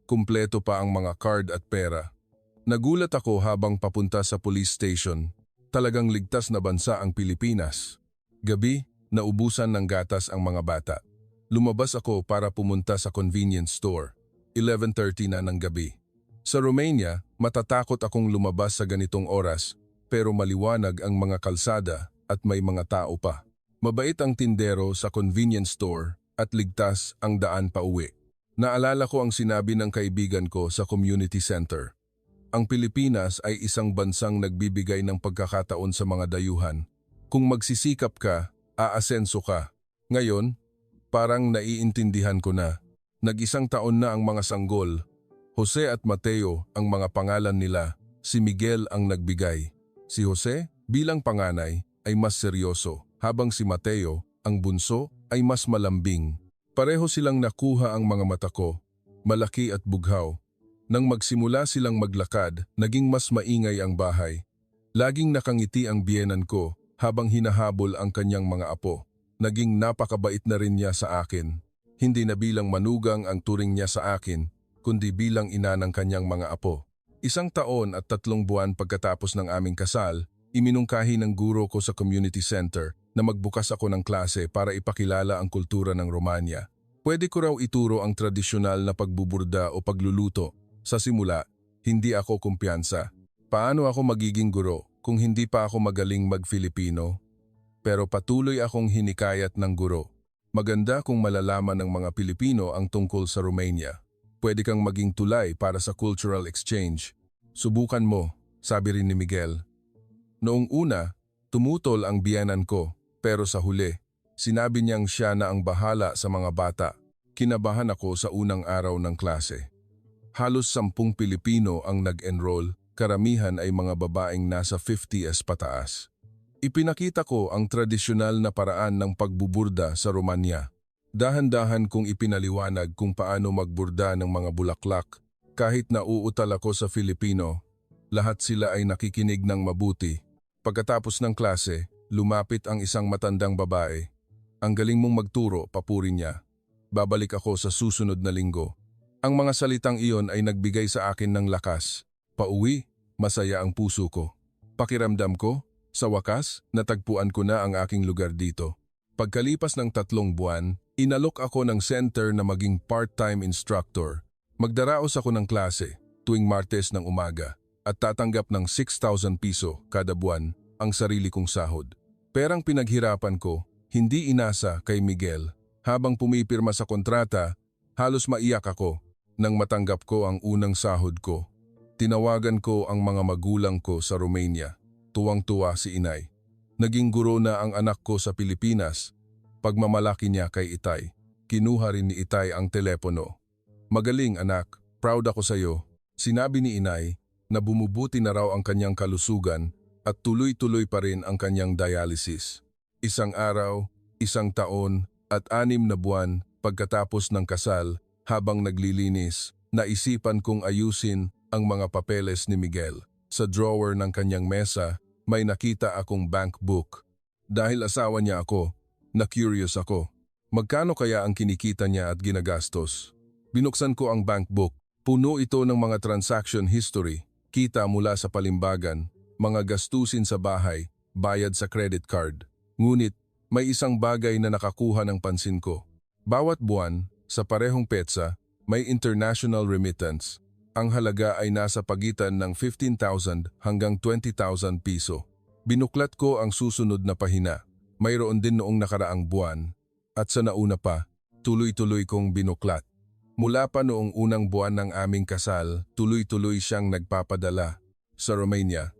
Kumpleto pa ang mga card at pera. Nagulat ako habang papunta sa police station. Talagang ligtas na bansa ang Pilipinas. Gabi, naubusan ng gatas ang mga bata. Lumabas ako para pumunta sa convenience store. 11:30 na ng gabi. Sa Romania, matatakot akong lumabas sa ganitong oras. pero maliwanag ang mga kalsada at may mga tao pa. Mabait ang tindero sa convenience store at ligtas ang daan pauwi. Naalala ko ang sinabi ng kaibigan ko sa community center. Ang Pilipinas ay isang bansang nagbibigay ng pagkakataon sa mga dayuhan. Kung magsisikap ka, aasenso ka. Ngayon, parang naiintindihan ko na. Nag-isang taon na ang mga sanggol. Jose at Mateo ang mga pangalan nila. Si Miguel ang nagbigay. Si Jose, bilang panganay, ay mas seryoso, habang si Mateo, ang bunso, ay mas malambing. Pareho silang nakuha ang mga mata ko, malaki at bughaw. Nang magsimula silang maglakad, naging mas maingay ang bahay. Laging nakangiti ang biyenan ko habang hinahabol ang kanyang mga apo. Naging napakabait na rin niya sa akin. Hindi na bilang manugang ang turing niya sa akin, kundi bilang ina ng kanyang mga apo. 1 taon at 3 buwan pagkatapos ng aming kasal, iminungkahi ng guro ko sa community center na magbukas ako ng klase para ipakilala ang kultura ng Romania. Pwede ko raw ituro ang tradisyonal na pagbuburda o pagluluto. Sa simula, hindi ako kumpiyansa. Paano ako magiging guro kung hindi pa ako magaling mag-Filipino? Pero patuloy akong hinikayat ng guro. Maganda kung malalaman ng mga Pilipino ang tungkol sa Romania. Pwede kang maging tulay para sa cultural exchange. Subukan mo, sabi rin ni Miguel. Noong una, tumutol ang biyenan ko, pero sa huli, sinabi niyang siya na ang bahala sa mga bata. Kinabahan ako sa unang araw ng klase. Halos 10 Pilipino ang nag-enroll, karamihan ay mga babaeng nasa 50s pataas. Ipinakita ko ang tradisyonal na paraan ng pagbuburda sa Romania. Dahan-dahan kong ipinaliwanag kung paano magburda ng mga bulaklak. Kahit nauutal ako sa Filipino, lahat sila ay nakikinig ng mabuti. Pagkatapos ng klase, lumapit ang isang matandang babae. Ang galing mong magturo, papuri niya. Babalik ako sa susunod na linggo. Ang mga salitang iyon ay nagbigay sa akin ng lakas. Pauwi, masaya ang puso ko. Pakiramdam ko, sa wakas, natagpuan ko na ang aking lugar dito. Pagkalipas ng 3 buwan, inalok ako ng center na maging part-time instructor. Magdaraos ako ng klase tuwing Martes ng umaga at tatanggap ng 6,000 piso kada buwan ang sarili kong sahod. Perang pinaghirapan ko, hindi inasa kay Miguel. Habang pumipirma sa kontrata, halos maiyak ako nang matanggap ko ang unang sahod ko. Tinawagan ko ang mga magulang ko sa Romania. Tuwang-tuwa si inay. Naging guro na ang anak ko sa Pilipinas. Pagmamalaki niya kay Itay, kinuha rin ni Itay ang telepono. Magaling anak, proud ako sa iyo. Sinabi ni inay na bumubuti na raw ang kanyang kalusugan at tuloy-tuloy pa rin ang kanyang dialysis. 1 araw, 1 taon at 6 na buwan pagkatapos ng kasal habang naglilinis, naisipan kong ayusin ang mga papeles ni Miguel. Sa drawer ng kanyang mesa, may nakita akong bank book. Dahil asawa niya ako, na-curious ako. Magkano kaya ang kinikita niya at ginagastos? Binuksan ko ang bank book. Puno ito ng mga transaction history, kita mula sa palimbagan, mga gastusin sa bahay, bayad sa credit card. Ngunit, may isang bagay na nakakuha ng pansin ko. Bawat buwan, sa parehong petsa, may international remittance. Ang halaga ay nasa pagitan ng 15,000 hanggang 20,000 piso. Binuklat ko ang susunod na pahina. Mayroon din noong nakaraang buwan. At sa nauna pa, tuloy-tuloy kong binuklat. Mula pa noong unang buwan ng aming kasal, tuloy-tuloy siyang nagpapadala sa Romania.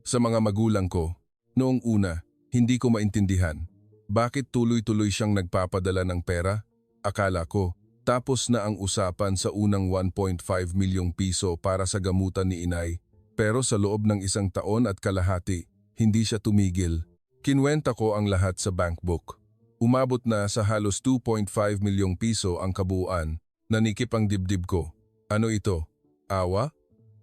Sa mga magulang ko, noong una, hindi ko maintindihan. Bakit tuloy-tuloy siyang nagpapadala ng pera? Akala ko, tapos na ang usapan sa unang 1.5 milyong piso para sa gamutan ni inay. Pero sa loob ng 1 taon at kalahati, hindi siya tumigil. Kinwenta ko ang lahat sa bankbook. Umabot na sa halos 2.5 milyong piso ang kabuuan. Nanikip ang dibdib ko. Ano ito? Awa?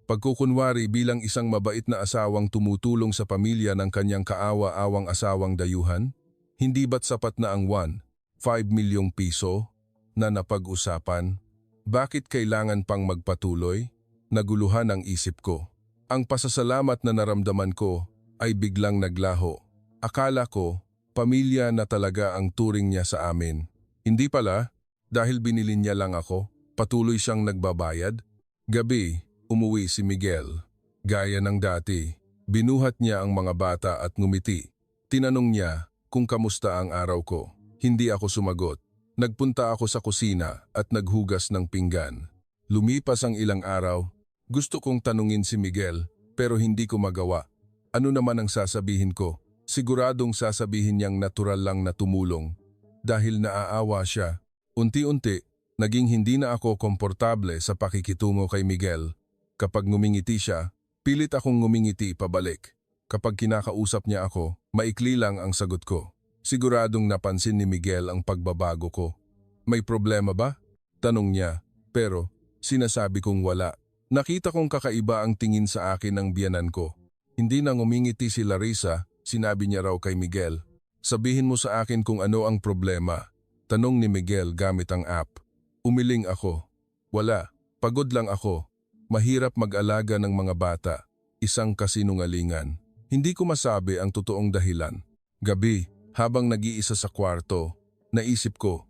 Pagkukunwari bilang isang mabait na asawang tumutulong sa pamilya ng kanyang kaawa-awang asawang dayuhan? Hindi ba't sapat na ang 1.5 milyong piso na napag-usapan? Bakit kailangan pang magpatuloy? Naguluhan ang isip ko. Ang pasasalamat na naramdaman ko ay biglang naglaho. Akala ko, pamilya na talaga ang turing niya sa amin. Hindi pala, dahil binili niya lang ako, patuloy siyang nagbabayad. Gabi, umuwi si Miguel. Gaya ng dati, Binuhat niya ang mga bata at ngumiti. Tinanong niya kung kamusta ang araw ko. Hindi ako sumagot. Nagpunta ako sa kusina at naghugas ng pinggan. Lumipas ang ilang araw. Gusto kong tanungin si Miguel pero hindi ko magawa. Ano naman ang sasabihin ko? Siguradong sasabihin niyang natural lang na tumulong. Dahil naaawa siya. Unti-unti, naging hindi na ako komportable sa pakikitungo kay Miguel. Kapag ngumingiti siya, pilit akong ngumingiti pabalik. Kapag kinakausap niya ako, maikli lang ang sagot ko. Siguradong napansin ni Miguel ang pagbabago ko. May problema ba? Tanong niya, pero sinasabi kong wala. Nakita kong kakaiba ang tingin sa akin ng biyanan ko. Hindi na ngumingiti si Larissa, sinabi niya raw kay Miguel. Sabihin mo sa akin kung ano ang problema. Tanong ni Miguel gamit ang app. Umiling ako. Wala, pagod lang ako. Mahirap mag-alaga ng mga bata. Isang kasinungalingan. Hindi ko masabi ang totoong dahilan. Gabi, habang nag-iisa sa kwarto, naisip ko,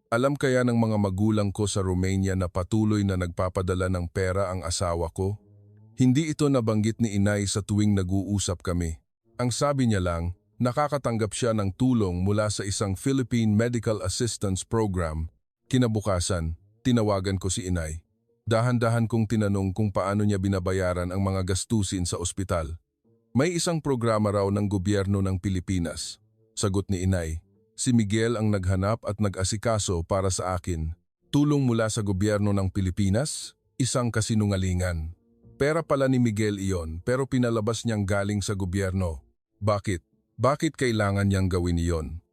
alam kaya ng mga magulang ko sa Romania na patuloy na nagpapadala ng pera ang asawa ko? Hindi ito nabanggit ni inay sa tuwing nag-uusap kami. Ang sabi niya lang, nakakatanggap siya ng tulong mula sa isang Philippine Medical Assistance Program. Kinabukasan, tinawagan ko si inay. Dahan-dahan kong tinanong kung paano niya binabayaran ang mga gastusin sa ospital. May isang programa raw ng gobyerno ng Pilipinas. Sagot ni inay, si Miguel ang naghanap at nag-asikaso para sa akin. Tulong mula sa gobyerno ng Pilipinas? Isang kasinungalingan. Pera pala ni Miguel iyon pero pinalabas niyang galing sa gobyerno. Bakit? Bakit kailangan niyang gawin iyon?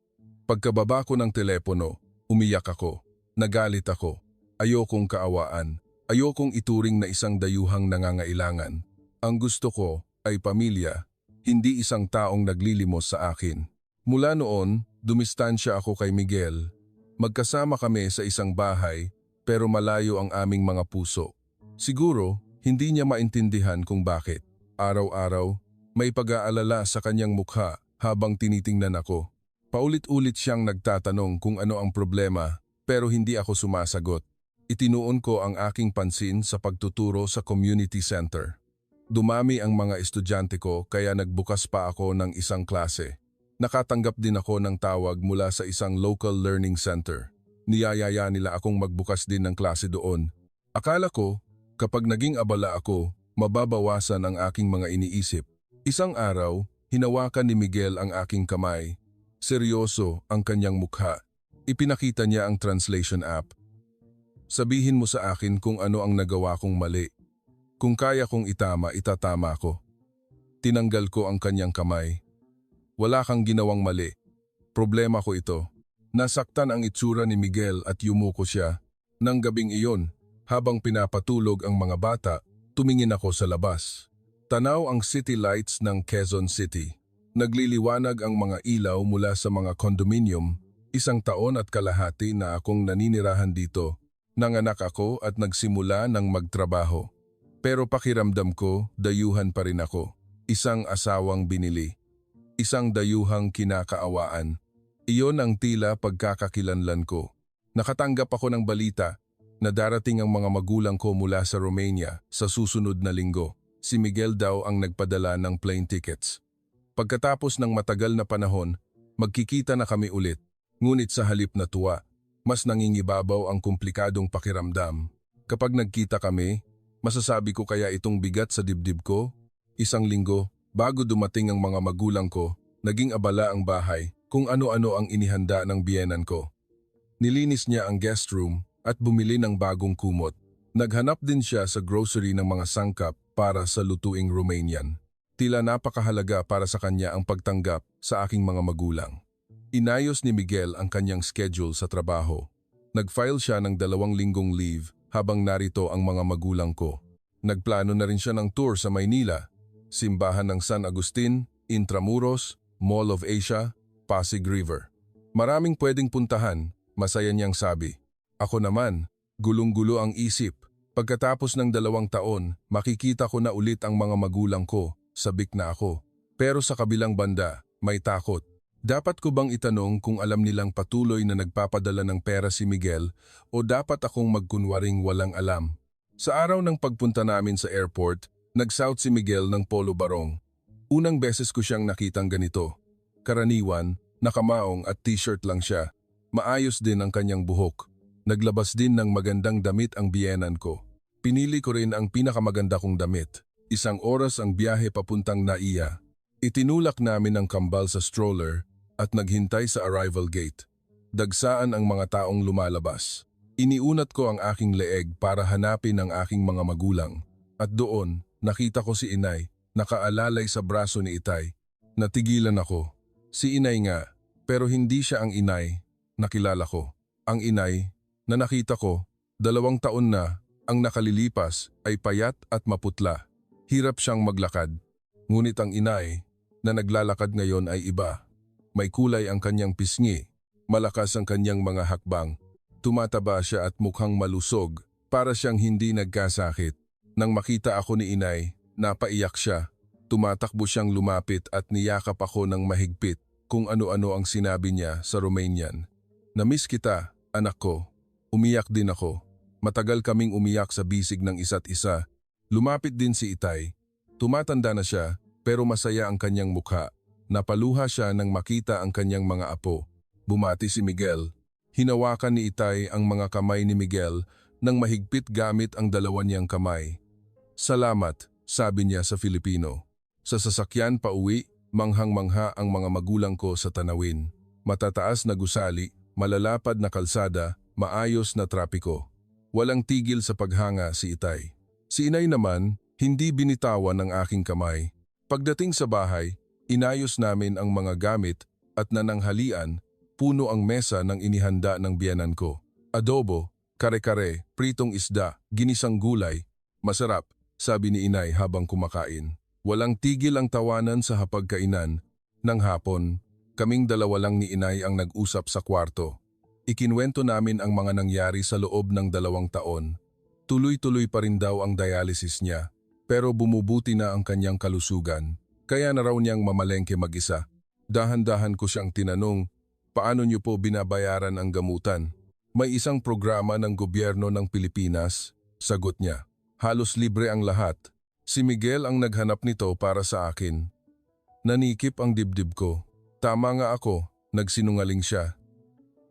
Pagkababa ko ng telepono, umiyak ako. Nagalit ako. Ayokong kaawaan. Ayokong ituring na isang dayuhang nangangailangan. Ang gusto ko ay pamilya, hindi isang taong naglilimos sa akin. Mula noon, dumistansya ako kay Miguel. Magkasama kami sa isang bahay, pero malayo ang aming mga puso. Siguro, hindi niya maintindihan kung bakit. Araw-araw, may pag-aalala sa kanyang mukha habang tinitingnan ako. Paulit-ulit siyang nagtatanong kung ano ang problema, pero hindi ako sumasagot. Itinuon ko ang aking pansin sa pagtuturo sa community center. Dumami ang mga estudyante ko kaya nagbukas pa ako ng isang klase. Nakatanggap din ako ng tawag mula sa isang local learning center. Niyayaya nila akong magbukas din ng klase doon. Akala ko, kapag naging abala ako, mababawasan ang aking mga iniisip. Isang araw, hinawakan ni Miguel ang aking kamay. Seryoso ang kanyang mukha. Ipinakita niya ang translation app. Sabihin mo sa akin kung ano ang nagawa kong mali. Kung kaya kong itama, itatama ko. Tinanggal ko ang kanyang kamay. Wala kang ginawang mali. Problema ko ito. Nasaktan ang itsura ni Miguel at yumuko siya. Nang gabing iyon, habang pinapatulog ang mga bata, tumingin ako sa labas. Tanaw ang city lights ng Quezon City. Nagliliwanag ang mga ilaw mula sa mga condominium. 1 taon at kalahati na akong naninirahan dito. Nanganak ako at nagsimula ng magtrabaho. Pero pakiramdam ko, dayuhan pa rin ako. Isang asawang binili. Isang dayuhang kinakaawaan. Iyon ang tila pagkakakilanlan ko. Nakatanggap ako ng balita na darating ang mga magulang ko mula sa Romania sa susunod na linggo. Si Miguel daw ang nagpadala ng plane tickets. Pagkatapos ng matagal na panahon, magkikita na kami ulit. Ngunit sa halip na tuwa, mas nangingibabaw ang komplikadong pakiramdam. Kapag nagkita kami, masasabi ko kaya itong bigat sa dibdib ko? 1 linggo, bago dumating ang mga magulang ko, naging abala ang bahay kung ano-ano ang inihanda ng biyenan ko. Nilinis niya ang guest room at bumili ng bagong kumot. Naghanap din siya sa grocery ng mga sangkap para sa lutuing Romanian. Tila napakahalaga para sa kanya ang pagtanggap sa aking mga magulang. Inayos ni Miguel ang kanyang schedule sa trabaho. Nag-file siya ng 2 linggong leave habang narito ang mga magulang ko. Nagplano na rin siya ng tour sa Maynila, Simbahan ng San Agustin, Intramuros, Mall of Asia, Pasig River. Maraming pwedeng puntahan, masaya niyang sabi. Ako naman, gulong-gulo ang isip. Pagkatapos ng 2 taon, makikita ko na ulit ang mga magulang ko, sabik na ako. Pero sa kabilang banda, may takot. Dapat ko bang itanong kung alam nilang patuloy na nagpapadala ng pera si Miguel o dapat akong magkunwaring walang alam? Sa araw ng pagpunta namin sa airport, nagsuot si Miguel ng polo barong. Unang beses ko siyang nakitang ganito. Karaniwan, nakamaong at t-shirt lang siya. Maayos din ang kanyang buhok. Naglabas din ng magandang damit ang biyenan ko. Pinili ko rin ang pinakamaganda kong damit. 1 oras ang biyahe papuntang Naiya. Itinulak namin ang kambal sa stroller at naghintay sa arrival gate. Dagsaan ang mga taong lumalabas. Iniunat ko ang aking leeg para hanapin ang aking mga magulang. At doon, nakita ko si inay, nakaalalay sa braso ni itay. Natigilan ako. Si inay nga, pero hindi siya ang inay na kilala ko. Ang inay na nakita ko, 2 taon na, ang nakalilipas ay payat at maputla. Hirap siyang maglakad. Ngunit ang inay na naglalakad ngayon ay iba. May kulay ang kanyang pisngi, malakas ang kanyang mga hakbang. Tumataba siya at mukhang malusog, para siyang hindi nagkasakit. Nang makita ako ni inay, napaiyak siya. Tumatakbo siyang lumapit at niyakap ako ng mahigpit kung ano-ano ang sinabi niya sa Romanian. "Namiss kita, anak ko." Umiyak din ako. Matagal kaming umiyak sa bisig ng isa't isa. Lumapit din si itay. Tumatanda na siya, pero masaya ang kanyang mukha. Napaluha siya nang makita ang kanyang mga apo. Bumati si Miguel. Hinawakan ni itay ang mga kamay ni Miguel nang mahigpit gamit ang 2 niyang kamay. "Salamat," sabi niya sa Filipino. Sa sasakyan pauwi, manghang-mangha ang mga magulang ko sa tanawin. Matataas na gusali, malalapad na kalsada, maayos na trapiko. Walang tigil sa paghanga si itay. Si inay naman, hindi binitawan ang aking kamay. Pagdating sa bahay, inayos namin ang mga gamit at nananghalian, puno ang mesa ng inihanda ng biyenan ko. Adobo, kare-kare, pritong isda, ginisang gulay. "Masarap," sabi ni inay habang kumakain. Walang tigil ang tawanan sa hapagkainan. Nang hapon, kaming 2 lang ni inay ang nag-usap sa kwarto. Ikinwento namin ang mga nangyari sa loob ng 2 taon. Tuloy-tuloy pa rin daw ang dialysis niya, pero bumubuti na ang kanyang kalusugan. Kaya na raw niyang mamalengke mag-isa. Dahan-dahan ko siyang tinanong, "Paano niyo po binabayaran ang gamutan?" "May isang programa ng gobyerno ng Pilipinas," sagot niya. "Halos libre ang lahat." Si Miguel ang naghanap nito para sa akin. Nanikip ang dibdib ko. Tama nga ako, nagsinungaling siya.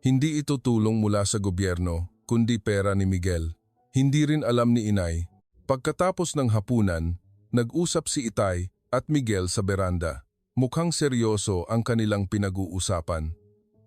Hindi ito tulong mula sa gobyerno, kundi pera ni Miguel. Hindi rin alam ni inay. Pagkatapos ng hapunan, nag-usap si itay at Miguel sa beranda. Mukhang seryoso ang kanilang pinag-uusapan.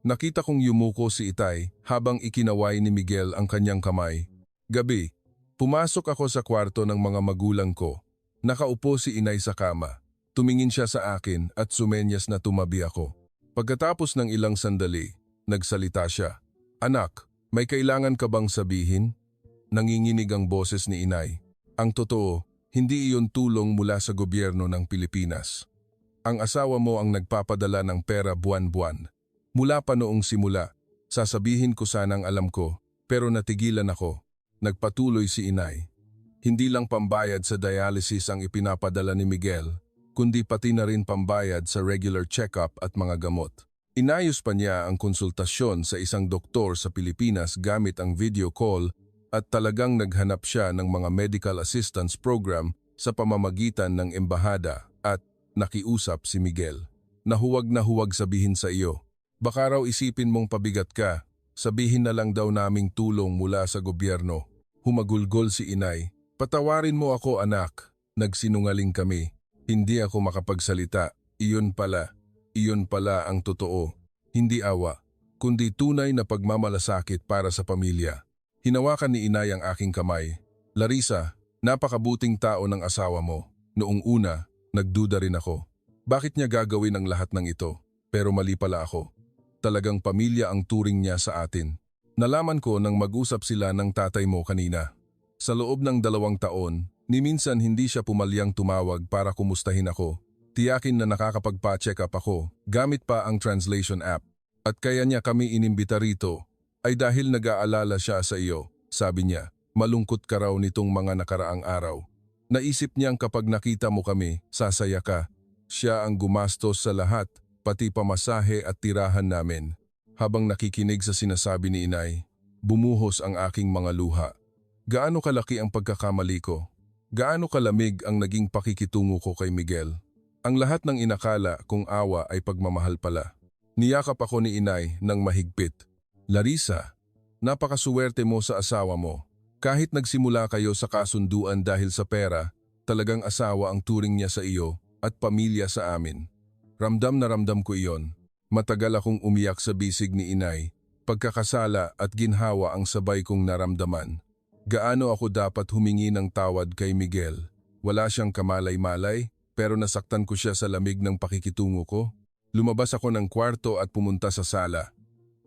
Nakita kong yumuko si itay habang ikinaway ni Miguel ang kanyang kamay. Gabi, pumasok ako sa kwarto ng mga magulang ko. Nakaupo si inay sa kama. Tumingin siya sa akin at sumenyas na tumabi ako. Pagkatapos ng ilang sandali, nagsalita siya. "Anak, may kailangan ka bang sabihin?" Nanginginig ang boses ni inay. "Ang totoo, hindi iyon tulong mula sa gobyerno ng Pilipinas. Ang asawa mo ang nagpapadala ng pera buwan-buwan. Mula pa noong simula, sasabihin ko sanang alam ko, pero natigilan ako." Nagpatuloy si inay. Hindi lang pambayad sa dialysis ang ipinapadala ni Miguel, kundi pati na rin pambayad sa regular check-up at mga gamot. Inayos pa niya ang konsultasyon sa isang doktor sa Pilipinas gamit ang video call at talagang naghanap siya ng mga medical assistance program sa pamamagitan ng embahada at nakiusap si Miguel. Na huwag sabihin sa iyo. Baka raw isipin mong pabigat ka, sabihin na lang daw naming tulong mula sa gobyerno. Humagulgol si inay. "Patawarin mo ako anak, nagsinungaling kami. Hindi ako makapagsalita. Iyon pala ang totoo. Hindi awa, kundi tunay na pagmamalasakit para sa pamilya." Hinawakan ni inay ang aking kamay. "Larissa, napakabuting tao ng asawa mo." Noong una, nagduda rin ako. Bakit niya gagawin ang lahat ng ito? Pero mali pala ako. Talagang pamilya ang turing niya sa atin. Nalaman ko nang mag-usap sila ng tatay mo kanina. Sa loob ng 2 taon, ni minsan hindi siya pumalyang tumawag para kumustahin ako. Tiyakin na nakakapagpa-check up ako, gamit pa ang translation app. At kaya niya kami inimbita rito, ay dahil nag-aalala siya sa iyo. Sabi niya, malungkot ka raw nitong mga nakaraang araw. Naisip niyang kapag nakita mo kami, sasaya ka. Siya ang gumastos sa lahat, pati pamasahe at tirahan namin. Habang nakikinig sa sinasabi ni inay, bumuhos ang aking mga luha. Gaano kalaki ang pagkakamali ko? Gaano kalamig ang naging pakikitungo ko kay Miguel? Ang lahat ng inakala kong awa ay pagmamahal pala. Niyakap ako ni inay ng mahigpit. Larissa, napakasuwerte mo sa asawa mo. Kahit nagsimula kayo sa kasunduan dahil sa pera, talagang asawa ang turing niya sa iyo at pamilya sa amin. Ramdam na ramdam ko iyon. Matagal akong umiyak sa bisig ni inay. Pagkakasala at ginhawa ang sabay kong naramdaman. Gaano ako dapat humingi ng tawad kay Miguel? Wala siyang kamalay-malay, pero nasaktan ko siya sa lamig ng pakikitungo ko. Lumabas ako ng kwarto at pumunta sa sala.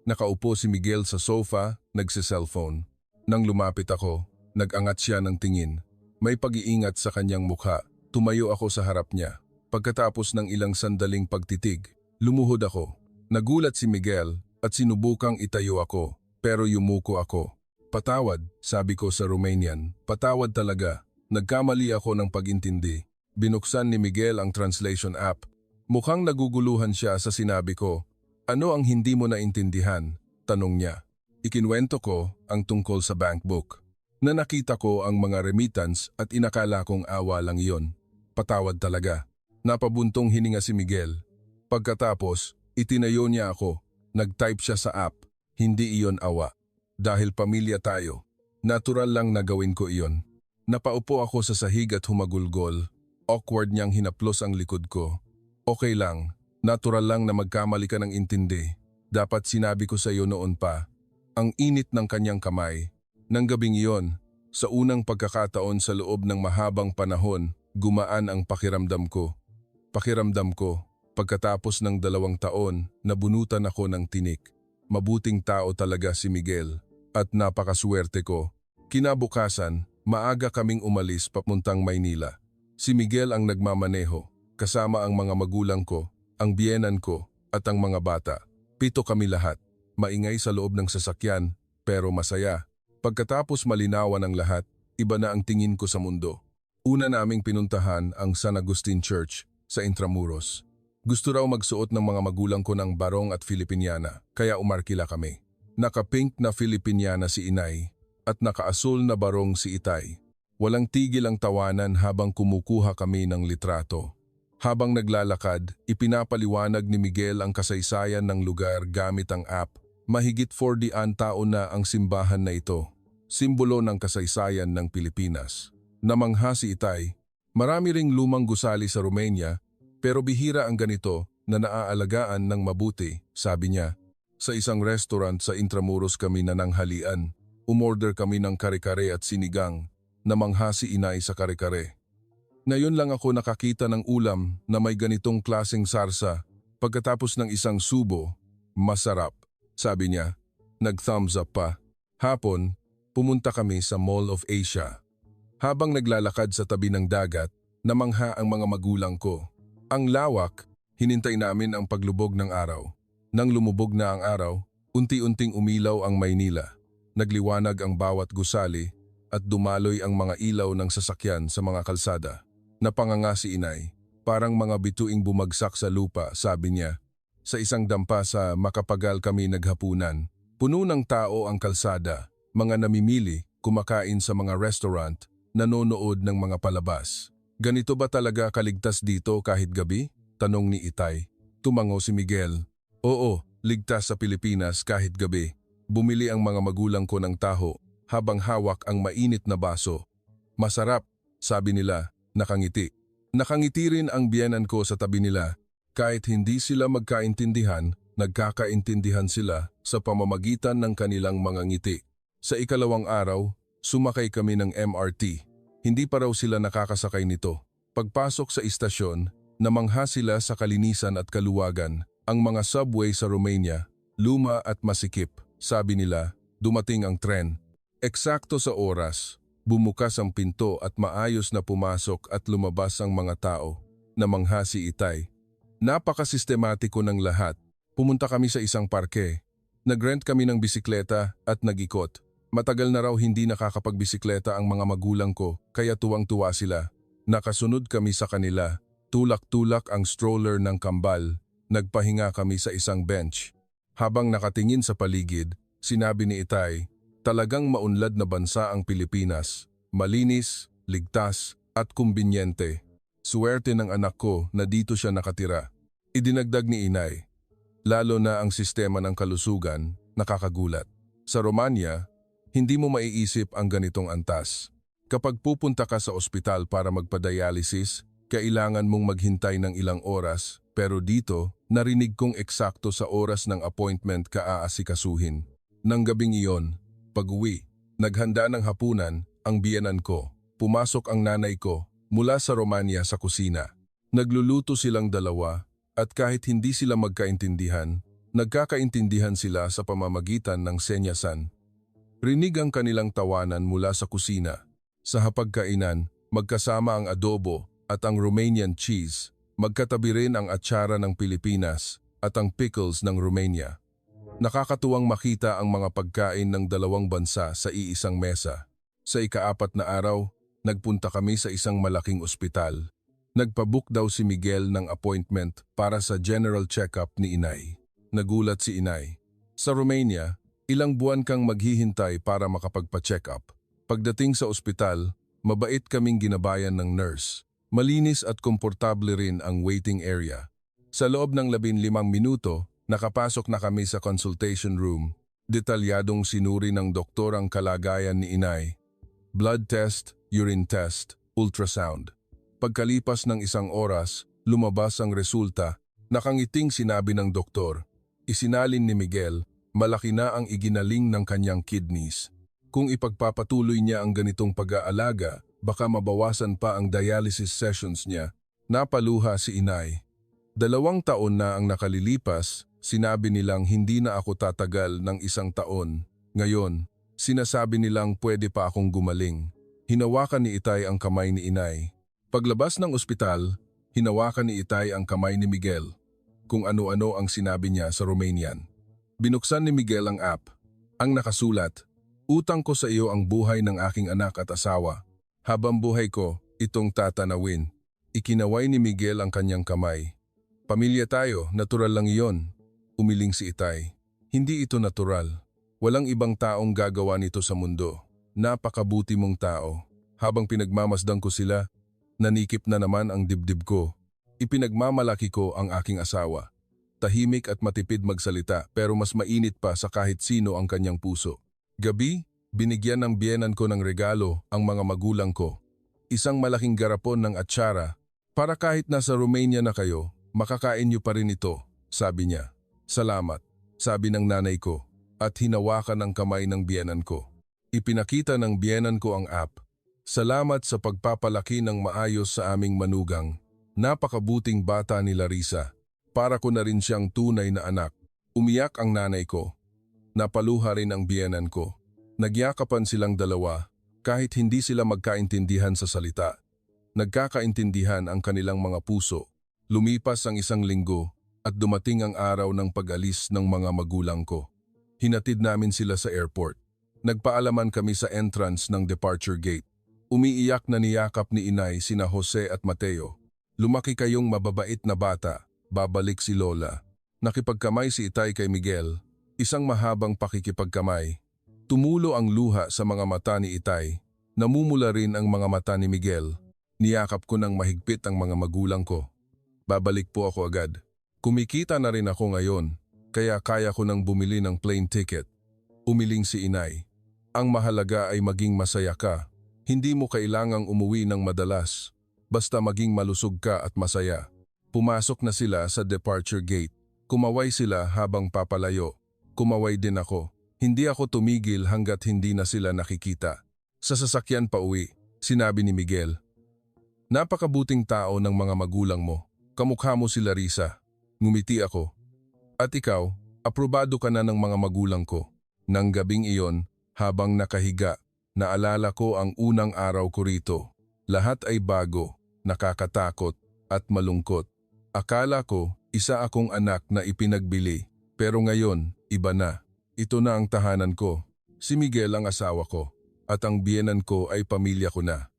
Nakaupo si Miguel sa sofa, nagse-cellphone. Nang lumapit ako, nag-angat siya ng tingin. May pag-iingat sa kanyang mukha. Tumayo ako sa harap niya. Pagkatapos ng ilang sandaling pagtitig, lumuhod ako. Nagulat si Miguel at sinubukang itayo ako, pero yumuko ako. Patawad, sabi ko sa Romanian. Patawad talaga. Nagkamali ako ng pag-intindi. Binuksan ni Miguel ang translation app. Mukhang naguguluhan siya sa sinabi ko. Ano ang hindi mo naintindihan? Tanong niya. Ikinwento ko ang tungkol sa bank book. Na nakita ko ang mga remittance at inakala kong awa lang iyon. Patawad talaga. Napabuntong hininga si Miguel. Pagkatapos, itinayo niya ako. Nag-type siya sa app. Hindi iyon awa. Dahil pamilya tayo, natural lang na gawin ko iyon. Napaupo ako sa sahig at humagulgol. Awkward niyang hinaplos ang likod ko. Okay lang, natural lang na magkamali ka ng intindi. Dapat sinabi ko sa iyo noon pa. Ang init ng kanyang kamay. Nang gabing iyon, sa unang pagkakataon sa loob ng mahabang panahon, gumaan ang pakiramdam ko. Pakiramdam ko, pagkatapos ng 2 taon, nabunutan ako ng tinik. Mabuting tao talaga si Miguel. At napakaswerte ko. Kinabukasan, maaga kaming umalis papuntang Maynila. Si Miguel ang nagmamaneho, kasama ang mga magulang ko, ang biyenan ko, at ang mga bata. 7 kami lahat. Maingay sa loob ng sasakyan, pero masaya. Pagkatapos malinawan ang lahat, iba na ang tingin ko sa mundo. Una naming pinuntahan ang San Agustin Church sa Intramuros. Gusto raw magsuot ng mga magulang ko ng barong at Filipiniana, kaya umarkila kami. Naka-pink na Filipiniana si inay at naka-asul na barong si itay. Walang tigil ang tawanan habang kumukuha kami ng litrato. Habang naglalakad, ipinapaliwanag ni Miguel ang kasaysayan ng lugar gamit ang app. Mahigit 40 taon na ang simbahan na ito. Simbolo ng kasaysayan ng Pilipinas. Namangha si itay. Marami ring lumang gusali sa Romania, pero bihira ang ganito na naaalagaan ng mabuti, sabi niya. Sa isang restaurant sa Intramuros kami nananghalian. Umorder kami ng kare-kare at sinigang. Namangha si inay sa kare-kare. Ngayon lang ako nakakita ng ulam na may ganitong klaseng sarsa. Pagkatapos ng isang subo, masarap, sabi niya. Nag-thumbs up pa. Hapon, pumunta kami sa Mall of Asia. Habang naglalakad sa tabi ng dagat, namangha ang mga magulang ko. Ang lawak, hinintay namin ang paglubog ng araw. Nang lumubog na ang araw, unti-unting umilaw ang Maynila. Nagliwanag ang bawat gusali at dumaloy ang mga ilaw ng sasakyan sa mga kalsada. Napanganga si inay, parang mga bituing bumagsak sa lupa, sabi niya. Sa isang dampa sa Makapagal kami naghapunan. Puno ng tao ang kalsada, mga namimili, kumakain sa mga restaurant, nanonood ng mga palabas. Ganito ba talaga kaligtas dito kahit gabi? Tanong ni itay. Tumango si Miguel. Oo, ligtas sa Pilipinas kahit gabi. Bumili ang mga magulang ko ng taho habang hawak ang mainit na baso. Masarap, sabi nila, nakangiti. Nakangiti rin ang biyenan ko sa tabi nila. Kahit hindi sila magkaintindihan, nagkakaintindihan sila sa pamamagitan ng kanilang mga ngiti. Sa ikalawang araw, sumakay kami ng MRT. Hindi pa raw sila nakakasakay nito. Pagpasok sa istasyon, namangha sila sa kalinisan at kaluwagan. Ang mga subway sa Romania, luma at masikip. Sabi nila, dumating ang tren. Eksakto sa oras, bumukas ang pinto at maayos na pumasok at lumabas ang mga tao. Namangha si itay. Napakasistematiko ng lahat. Pumunta kami sa isang parke. Nagrent kami ng bisikleta at nag-ikot. Matagal na raw hindi nakakapagbisikleta ang mga magulang ko, kaya tuwang-tuwa sila. Nakasunod kami sa kanila. Tulak-tulak ang stroller ng kambal. Nagpahinga kami sa isang bench. Habang nakatingin sa paligid, sinabi ni itay, talagang maunlad na bansa ang Pilipinas. Malinis, ligtas, at kumbinyente. Suwerte ng anak ko na dito siya nakatira. Idinagdag ni inay. Lalo na ang sistema ng kalusugan, nakakagulat. Sa Romania, hindi mo maiisip ang ganitong antas. Kapag pupunta ka sa ospital para magpa-dialysis, kailangan mong maghintay ng ilang oras, pero dito, narinig kong eksakto sa oras ng appointment ka aasikasuhin. Nang gabing iyon, pag-uwi, naghanda ng hapunan ang biyenan ko. Pumasok ang nanay ko mula sa Romania sa kusina. Nagluluto silang dalawa at kahit hindi sila magkaintindihan, nagkakaintindihan sila sa pamamagitan ng senyasan. Rinig ang kanilang tawanan mula sa kusina. Sa hapagkainan, magkasama ang adobo at ang Romanian cheese. Magkatabi rin ang atsara ng Pilipinas at ang pickles ng Romania. Nakakatuwang makita ang mga pagkain ng dalawang bansa sa iisang mesa. Sa ika-4 na araw, nagpunta kami sa isang malaking ospital. Nagpabook daw si Miguel ng appointment para sa general check-up ni inay. Nagulat si inay. Sa Romania, ilang buwan kang maghihintay para makapagpa-check up. Pagdating sa ospital, mabait kaming ginabayan ng nurse. Malinis at komportable rin ang waiting area. Sa loob ng 15 minuto, nakapasok na kami sa consultation room. Detalyadong sinuri ng doktor ang kalagayan ni inay. Blood test, urine test, ultrasound. Pagkalipas ng 1 oras, lumabas ang resulta. Nakangiting sinabi ng doktor. Isinalin ni Miguel, malaki na ang iginaling ng kanyang kidneys. Kung ipagpapatuloy niya ang ganitong pag-aalaga, baka mabawasan pa ang dialysis sessions niya. Napaluha si inay. 2 taon na ang nakalilipas, sinabi nilang hindi na ako tatagal ng 1 taon. Ngayon, sinasabi nilang pwede pa akong gumaling. Hinawakan ni Itay ang kamay ni inay. Paglabas ng ospital, hinawakan ni Itay ang kamay ni Miguel. Kung ano-ano ang sinabi niya sa Romanian. Binuksan ni Miguel ang app. Ang nakasulat, utang ko sa iyo ang buhay ng aking anak at asawa. Habang buhay ko, itong tatanawin. Ikinaway ni Miguel ang kanyang kamay. Pamilya tayo, natural lang iyon. Umiling si Itay. Hindi ito natural. Walang ibang taong gagawa nito sa mundo. Napakabuti mong tao. Habang pinagmamasdan ko sila, nanikip na naman ang dibdib ko. Ipinagmamalaki ko ang aking asawa. Tahimik at matipid magsalita pero mas mainit pa sa kahit sino ang kanyang puso. Gabi, binigyan ng biyenan ko ng regalo ang mga magulang ko. Isang malaking garapon ng atsara. Para kahit nasa Romania na kayo, makakain niyo pa rin ito, sabi niya. Salamat, sabi ng nanay ko at hinawakan ang kamay ng biyenan ko. Ipinakita ng biyenan ko ang app. Salamat sa pagpapalaki ng maayos sa aming manugang. Napakabuting bata ni Larissa. Para ko na rin siyang tunay na anak. Umiyak ang nanay ko. Napaluha rin ang biyenan ko. Nagyakapan silang dalawa kahit hindi sila magkaintindihan sa salita. Nagkakaintindihan ang kanilang mga puso. Lumipas ang 1 linggo at dumating ang araw ng pag-alis ng mga magulang ko. Hinatid namin sila sa airport. Nagpaalaman kami sa entrance ng departure gate. Umiiyak na niyakap ni inay sina Jose at Mateo. Lumaki kayong mababait na bata, babalik si Lola. Nakipagkamay si Itay kay Miguel, isang mahabang pakikipagkamay. Tumulo ang luha sa mga mata ni Itay. Namumula rin ang mga mata ni Miguel. Niyakap ko ng mahigpit ang mga magulang ko. Babalik po ako agad. Kumikita na rin ako ngayon, kaya kaya ko nang bumili ng plane ticket. Umiling si inay. Ang mahalaga ay maging masaya ka. Hindi mo kailangang umuwi ng madalas. Basta maging malusog ka at masaya. Pumasok na sila sa departure gate. Kumaway sila habang papalayo. Kumaway din ako. Hindi ako tumigil hanggat hindi na sila nakikita. Sa sasakyan pa uwi, sinabi ni Miguel. Napakabuting tao ng mga magulang mo. Kamukha mo si Larissa. Ngumiti ako. At ikaw, aprobado ka na ng mga magulang ko. Nang gabing iyon, habang nakahiga, naalala ko ang unang araw ko rito. Lahat ay bago, nakakatakot, at malungkot. Akala ko, isa akong anak na ipinagbili. Pero ngayon, iba na. Ito na ang tahanan ko. Si Miguel ang asawa ko. At ang biyenan ko ay pamilya ko na.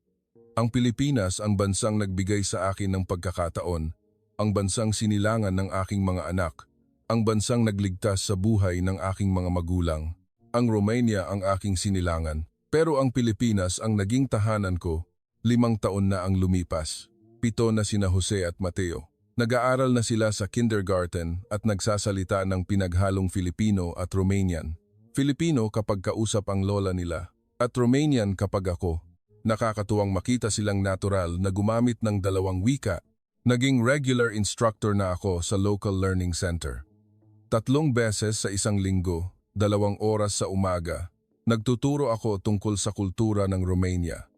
Ang Pilipinas ang bansang nagbigay sa akin ng pagkakataon. Ang bansang sinilangan ng aking mga anak. Ang bansang nagligtas sa buhay ng aking mga magulang. Ang Romania ang aking sinilangan. Pero ang Pilipinas ang naging tahanan ko, 5 taon na ang lumipas. 7 na sina Jose at Mateo. Nag-aaral na sila sa kindergarten at nagsasalita ng pinaghalong Filipino at Romanian. Filipino kapag kausap ang lola nila at Romanian kapag ako. Nakakatuwang makita silang natural na gumamit ng dalawang wika. Naging regular instructor na ako sa local learning center. 3 beses sa isang linggo, 2 oras sa umaga, nagtuturo ako tungkol sa kultura ng Romania.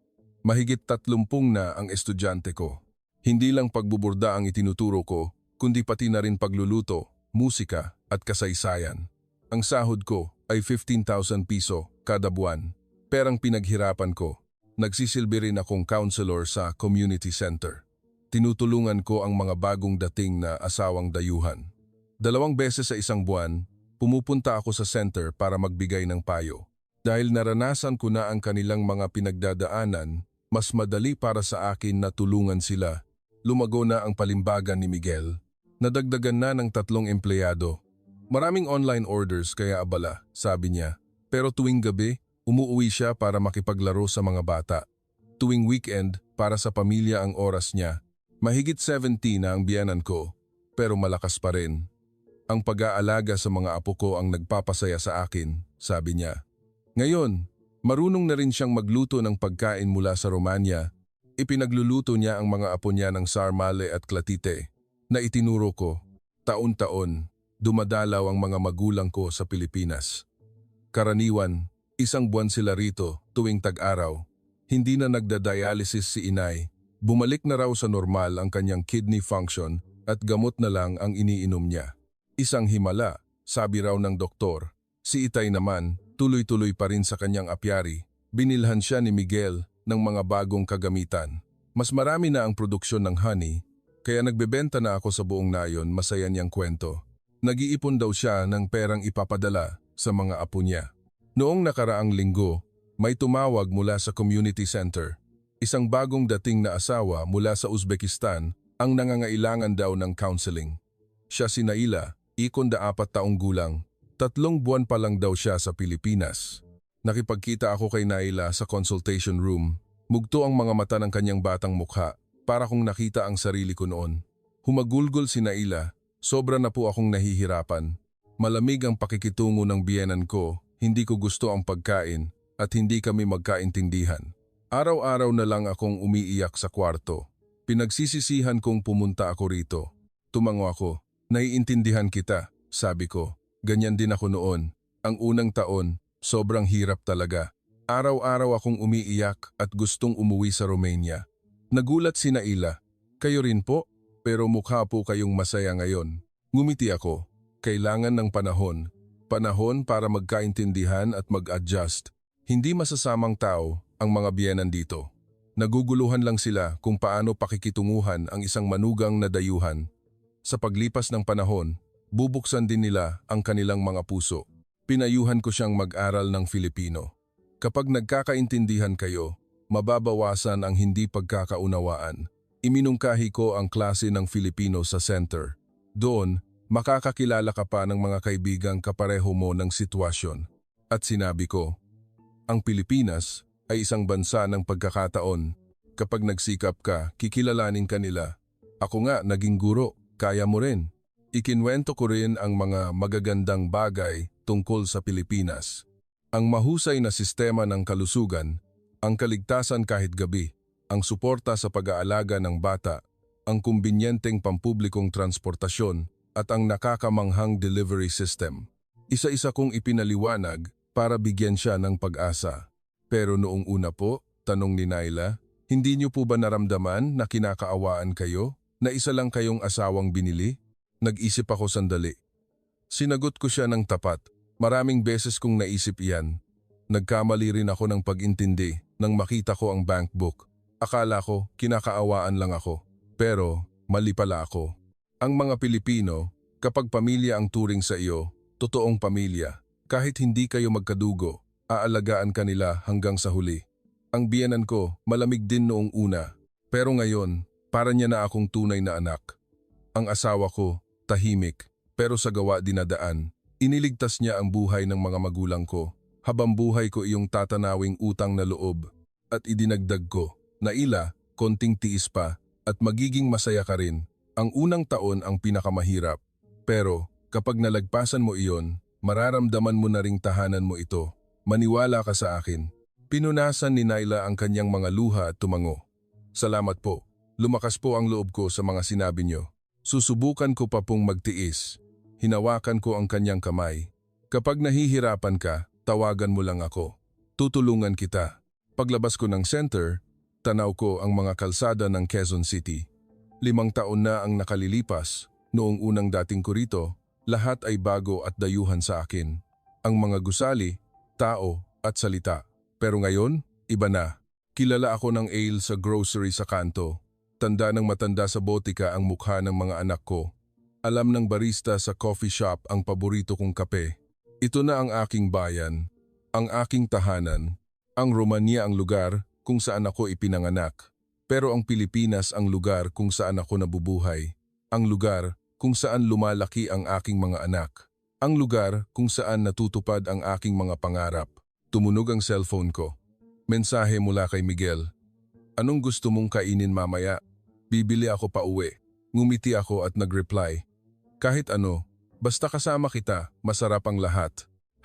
Mahigit 30 na ang estudyante ko. Hindi lang pagbuburda ang itinuturo ko, kundi pati na rin pagluluto, musika at kasaysayan. Ang sahod ko ay 15,000 piso kada buwan. Perang pinaghirapan ko. Nagsisilbi rin akong counselor sa community center. Tinutulungan ko ang mga bagong dating na asawang dayuhan. 2 beses sa isang buwan, pumupunta ako sa center para magbigay ng payo. Dahil naranasan ko na ang kanilang mga pinagdadaanan, mas madali para sa akin na tulungan sila. Lumago na ang palimbagan ni Miguel. Nadagdagan na ng 3 empleyado. Maraming online orders kaya abala, sabi niya. Pero tuwing gabi, umuuwi siya para makipaglaro sa mga bata. Tuwing weekend, para sa pamilya ang oras niya. Mahigit 70 na ang biyenan ko, pero malakas pa rin. Ang pag-aalaga sa mga apo ko ang nagpapasaya sa akin, sabi niya. Ngayon, marunong na rin siyang magluto ng pagkain mula sa Romania. Ipinagluluto niya ang mga apo niya ng sarmale at klatite na itinuro ko. Taon-taon, dumadalaw ang mga magulang ko sa Pilipinas. Karaniwan, 1 buwan sila rito tuwing tag-araw. Hindi na nagda-dialysis si inay. Bumalik na raw sa normal ang kanyang kidney function at gamot na lang ang iniinom niya. Isang himala, sabi raw ng doktor. Si Itay naman, tuloy-tuloy pa rin sa kanyang apyari. Binilhan siya ni Miguel ng mga bagong kagamitan. Mas marami na ang produksyon ng honey, kaya nagbebenta na ako sa buong nayon, masaya niyang kwento. Nag-iipon daw siya ng perang ipapadala sa mga apo niya. Noong nakaraang linggo, may tumawag mula sa community center. Isang bagong dating na asawa mula sa Uzbekistan ang nangangailangan daw ng counseling. Siya si Naila, 24 taong gulang. 3 buwan pa lang daw siya sa Pilipinas. Nakipagkita ako kay Naila sa consultation room. Mugto ang mga mata ng kanyang batang mukha para kong nakita ang sarili ko noon. Humagulgol si Naila, sobra na po akong nahihirapan. Malamig ang pakikitungo ng biyenan ko, hindi ko gusto ang pagkain at hindi kami magkaintindihan. Araw-araw na lang akong umiiyak sa kwarto. Pinagsisisihan kong pumunta ako rito. Tumango ako. Naiintindihan kita, sabi ko. Ganyan din ako noon. Ang unang taon, sobrang hirap talaga. Araw-araw akong umiiyak at gustong umuwi sa Romania. Nagulat si Naila. Kayo rin po, pero mukha po kayong masaya ngayon. Ngumiti ako. Kailangan ng panahon. Panahon para magkaintindihan at mag-adjust. Hindi masasamang tao ang mga biyenan dito. Naguguluhan lang sila kung paano pakikitunguhan ang isang manugang na dayuhan. Sa paglipas ng panahon, bubuksan din nila ang kanilang mga puso. Pinayuhan ko siyang mag-aral ng Filipino. Kapag nagkakaintindihan kayo, mababawasan ang hindi pagkakaunawaan. Iminungkahi ko ang klase ng Filipino sa center. Doon, makakakilala ka pa ng mga kaibigang kapareho mo ng sitwasyon. At sinabi ko, ang Pilipinas ay isang bansa ng pagkakataon. Kapag nagsikap ka, kikilalanin ka nila. Ako nga, naging guro, kaya mo rin. Ikinwento ko rin ang mga magagandang bagay tungkol sa Pilipinas. Ang mahusay na sistema ng kalusugan, ang kaligtasan kahit gabi, ang suporta sa pag-aalaga ng bata, ang kumbinyenteng pampublikong transportasyon, at ang nakakamanghang delivery system. Isa-isa kong ipinaliwanag para bigyan siya ng pag-asa. Pero noong una po, tanong ni Naila, hindi niyo po ba naramdaman na kinakaawaan kayo, na isa lang kayong asawang binili? Nag-isip ako sandali. Sinagot ko siya ng tapat. Maraming beses kong naisip iyan. Nagkamali rin ako ng pag-intindi nang makita ko ang bank book. Akala ko kinakaawaan lang ako. Pero mali pala ako. Ang mga Pilipino, kapag pamilya ang turing sa iyo, totoong pamilya. Kahit hindi kayo magkadugo, aalagaan ka nila hanggang sa huli. Ang biyenan ko, malamig din noong una. Pero ngayon, para niya na akong tunay na anak. Ang asawa ko, tahimik, pero sa gawa dinadaan. Iniligtas niya ang buhay ng mga magulang ko. Habang buhay ko iyong tatanawing utang na loob. At idinagdag ko, Naila, konting tiis pa, At magiging masaya ka rin. Ang unang taon ang pinakamahirap. Pero kapag nalagpasan mo iyon, mararamdaman mo na ring tahanan mo ito. Maniwala ka sa akin. Pinunasan ni Naila ang kanyang mga luha at tumango. Salamat po. Lumakas po ang loob ko sa mga sinabi niyo. Susubukan ko pa pong magtiis. Hinawakan ko ang kanyang kamay. Kapag nahihirapan ka, tawagan mo lang ako. Tutulungan kita. Paglabas ko ng center, tanaw ko ang mga kalsada ng Quezon City. 5 taon na ang nakalilipas. Noong unang dating ko rito, lahat ay bago at dayuhan sa akin. Ang mga gusali, tao at salita. Pero ngayon, iba na. Kilala ako ng ale sa grocery sa kanto. Tanda ng matanda sa botika ang mukha ng mga anak ko. Alam ng barista sa coffee shop ang paborito kong kape. Ito na ang aking bayan, ang aking tahanan. Ang Romania ang lugar kung saan ako ipinanganak. Pero ang Pilipinas ang lugar kung saan ako nabubuhay. Ang lugar kung saan lumalaki ang aking mga anak. Ang lugar kung saan natutupad ang aking mga pangarap. Tumunog ang cellphone ko. Mensahe mula kay Miguel. Anong gusto mong kainin mamaya? Bibili ako pa uwi. Ngumiti ako at nag-reply. Kahit ano, basta kasama kita, masarap ang lahat.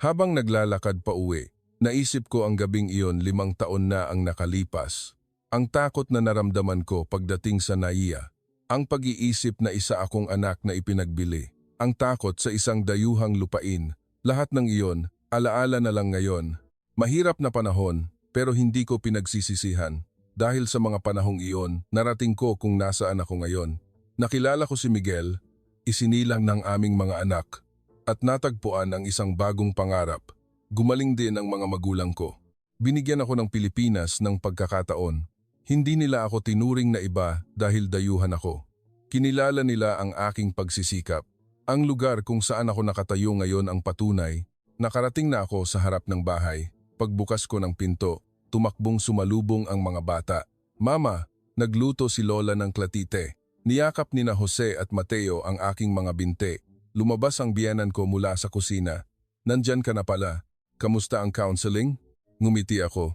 Habang naglalakad pa uwi, naisip ko ang gabing iyon 5 taon na ang nakalipas. Ang takot na naramdaman ko pagdating sa Naiya. Ang pag-iisip na isa akong anak na ipinagbili. Ang takot sa isang dayuhang lupain. Lahat ng iyon, alaala na lang ngayon. Mahirap na panahon, pero hindi ko pinagsisisihan. Dahil sa mga panahong iyon, narating ko kung nasaan ako ngayon. Nakilala ko si Miguel, isinilang ng aming mga anak, at natagpuan ang isang bagong pangarap. Gumaling din ang mga magulang ko. Binigyan ako ng Pilipinas ng pagkakataon. Hindi nila ako tinuring na iba dahil dayuhan ako. Kinilala nila ang aking pagsisikap. Ang lugar kung saan ako nakatayo ngayon ang patunay. Nakarating na ako sa harap ng bahay. Pagbukas ko ng pinto, tumakbong sumalubong ang mga bata. Mama, nagluto si Lola ng klatite. Niyakap ni na Jose at Mateo ang aking mga binte. Lumabas ang biyenan ko mula sa kusina. Nandyan ka na pala. Kamusta ang counseling? Ngumiti ako.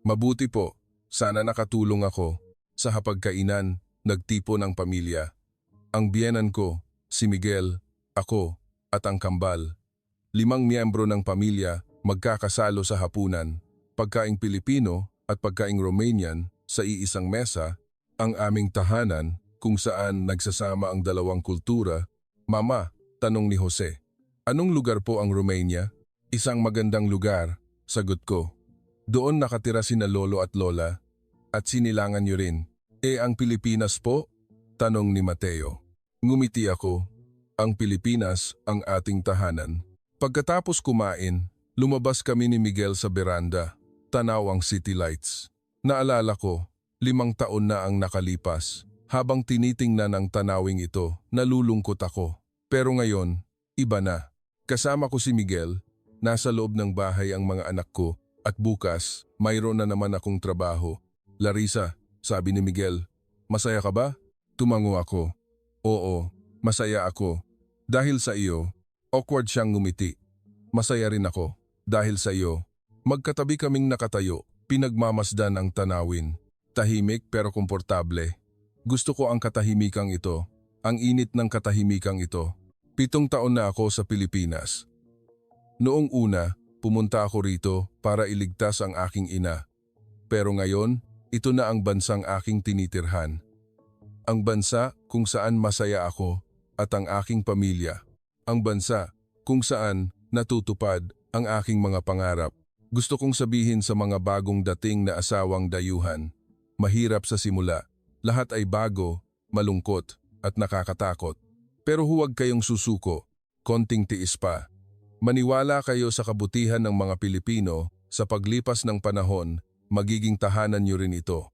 Mabuti po. Sana nakatulong ako. Sa hapagkainan, nagtipo ng pamilya. Ang biyenan ko, si Miguel, ako, at ang kambal. 5 miyembro ng pamilya magkakasalo sa hapunan. Pagkaing Pilipino at pagkaing Romanian sa iisang mesa, ang aming tahanan kung saan nagsasama ang dalawang kultura. Mama, tanong ni Jose. Anong lugar po ang Romania? Isang magandang lugar, sagot ko. Doon nakatira sina lolo at lola, at sinilangan niyo rin. Ang Pilipinas po? Tanong ni Mateo. Ngumiti ako. Ang Pilipinas ang ating tahanan. Pagkatapos kumain, lumabas kami ni Miguel sa beranda. Tanaw ang city lights. Naalala ko, 5 taon na ang nakalipas. Habang tinitingnan ang tanawing ito, nalulungkot ako. Pero ngayon, iba na. Kasama ko si Miguel, nasa loob ng bahay ang mga anak ko, at bukas, mayroon na naman akong trabaho. Larissa, sabi ni Miguel, masaya ka ba? Tumango ako. Oo, masaya ako. Dahil sa iyo, awkward siyang ngumiti. Masaya rin ako. Dahil sa iyo, magkatabi kaming nakatayo, pinagmamasdan ang tanawin. Tahimik pero komportable. Gusto ko ang katahimikang ito, ang init ng katahimikang ito. 7 taon na ako sa Pilipinas. Noong una, pumunta ako rito para iligtas ang aking ina. Pero ngayon, ito na ang bansang aking tinitirhan. Ang bansa kung saan masaya ako at ang aking pamilya. Ang bansa kung saan natutupad ang aking mga pangarap. Gusto kong sabihin sa mga bagong dating na asawang dayuhan. Mahirap sa simula. Lahat ay bago, malungkot at nakakatakot. Pero huwag kayong susuko. Konting tiis pa. Maniwala kayo sa kabutihan ng mga Pilipino, sa paglipas ng panahon, magiging tahanan niyo rin ito.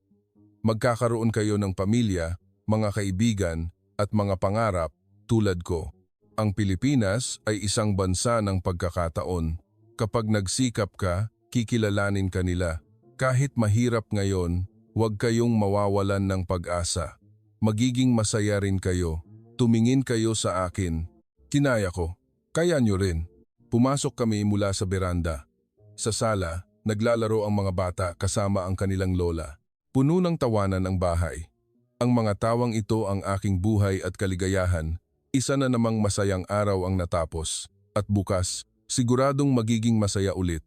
Magkakaroon kayo ng pamilya, mga kaibigan, at mga pangarap tulad ko. Ang Pilipinas ay isang bansa ng pagkakataon. Kapag nagsikap ka, kikilalanin ka nila. Kahit mahirap ngayon, huwag kayong mawawalan ng pag-asa. Magiging masaya rin kayo. Tumingin kayo sa akin. Kinaya ko. Kaya nyo rin. Pumasok kami mula sa beranda. Sa sala, naglalaro ang mga bata kasama ang kanilang lola. Puno ng tawanan ang bahay. Ang mga tawang ito ang aking buhay at kaligayahan. Isa na namang masayang araw ang natapos. At bukas, siguradong magiging masaya ulit.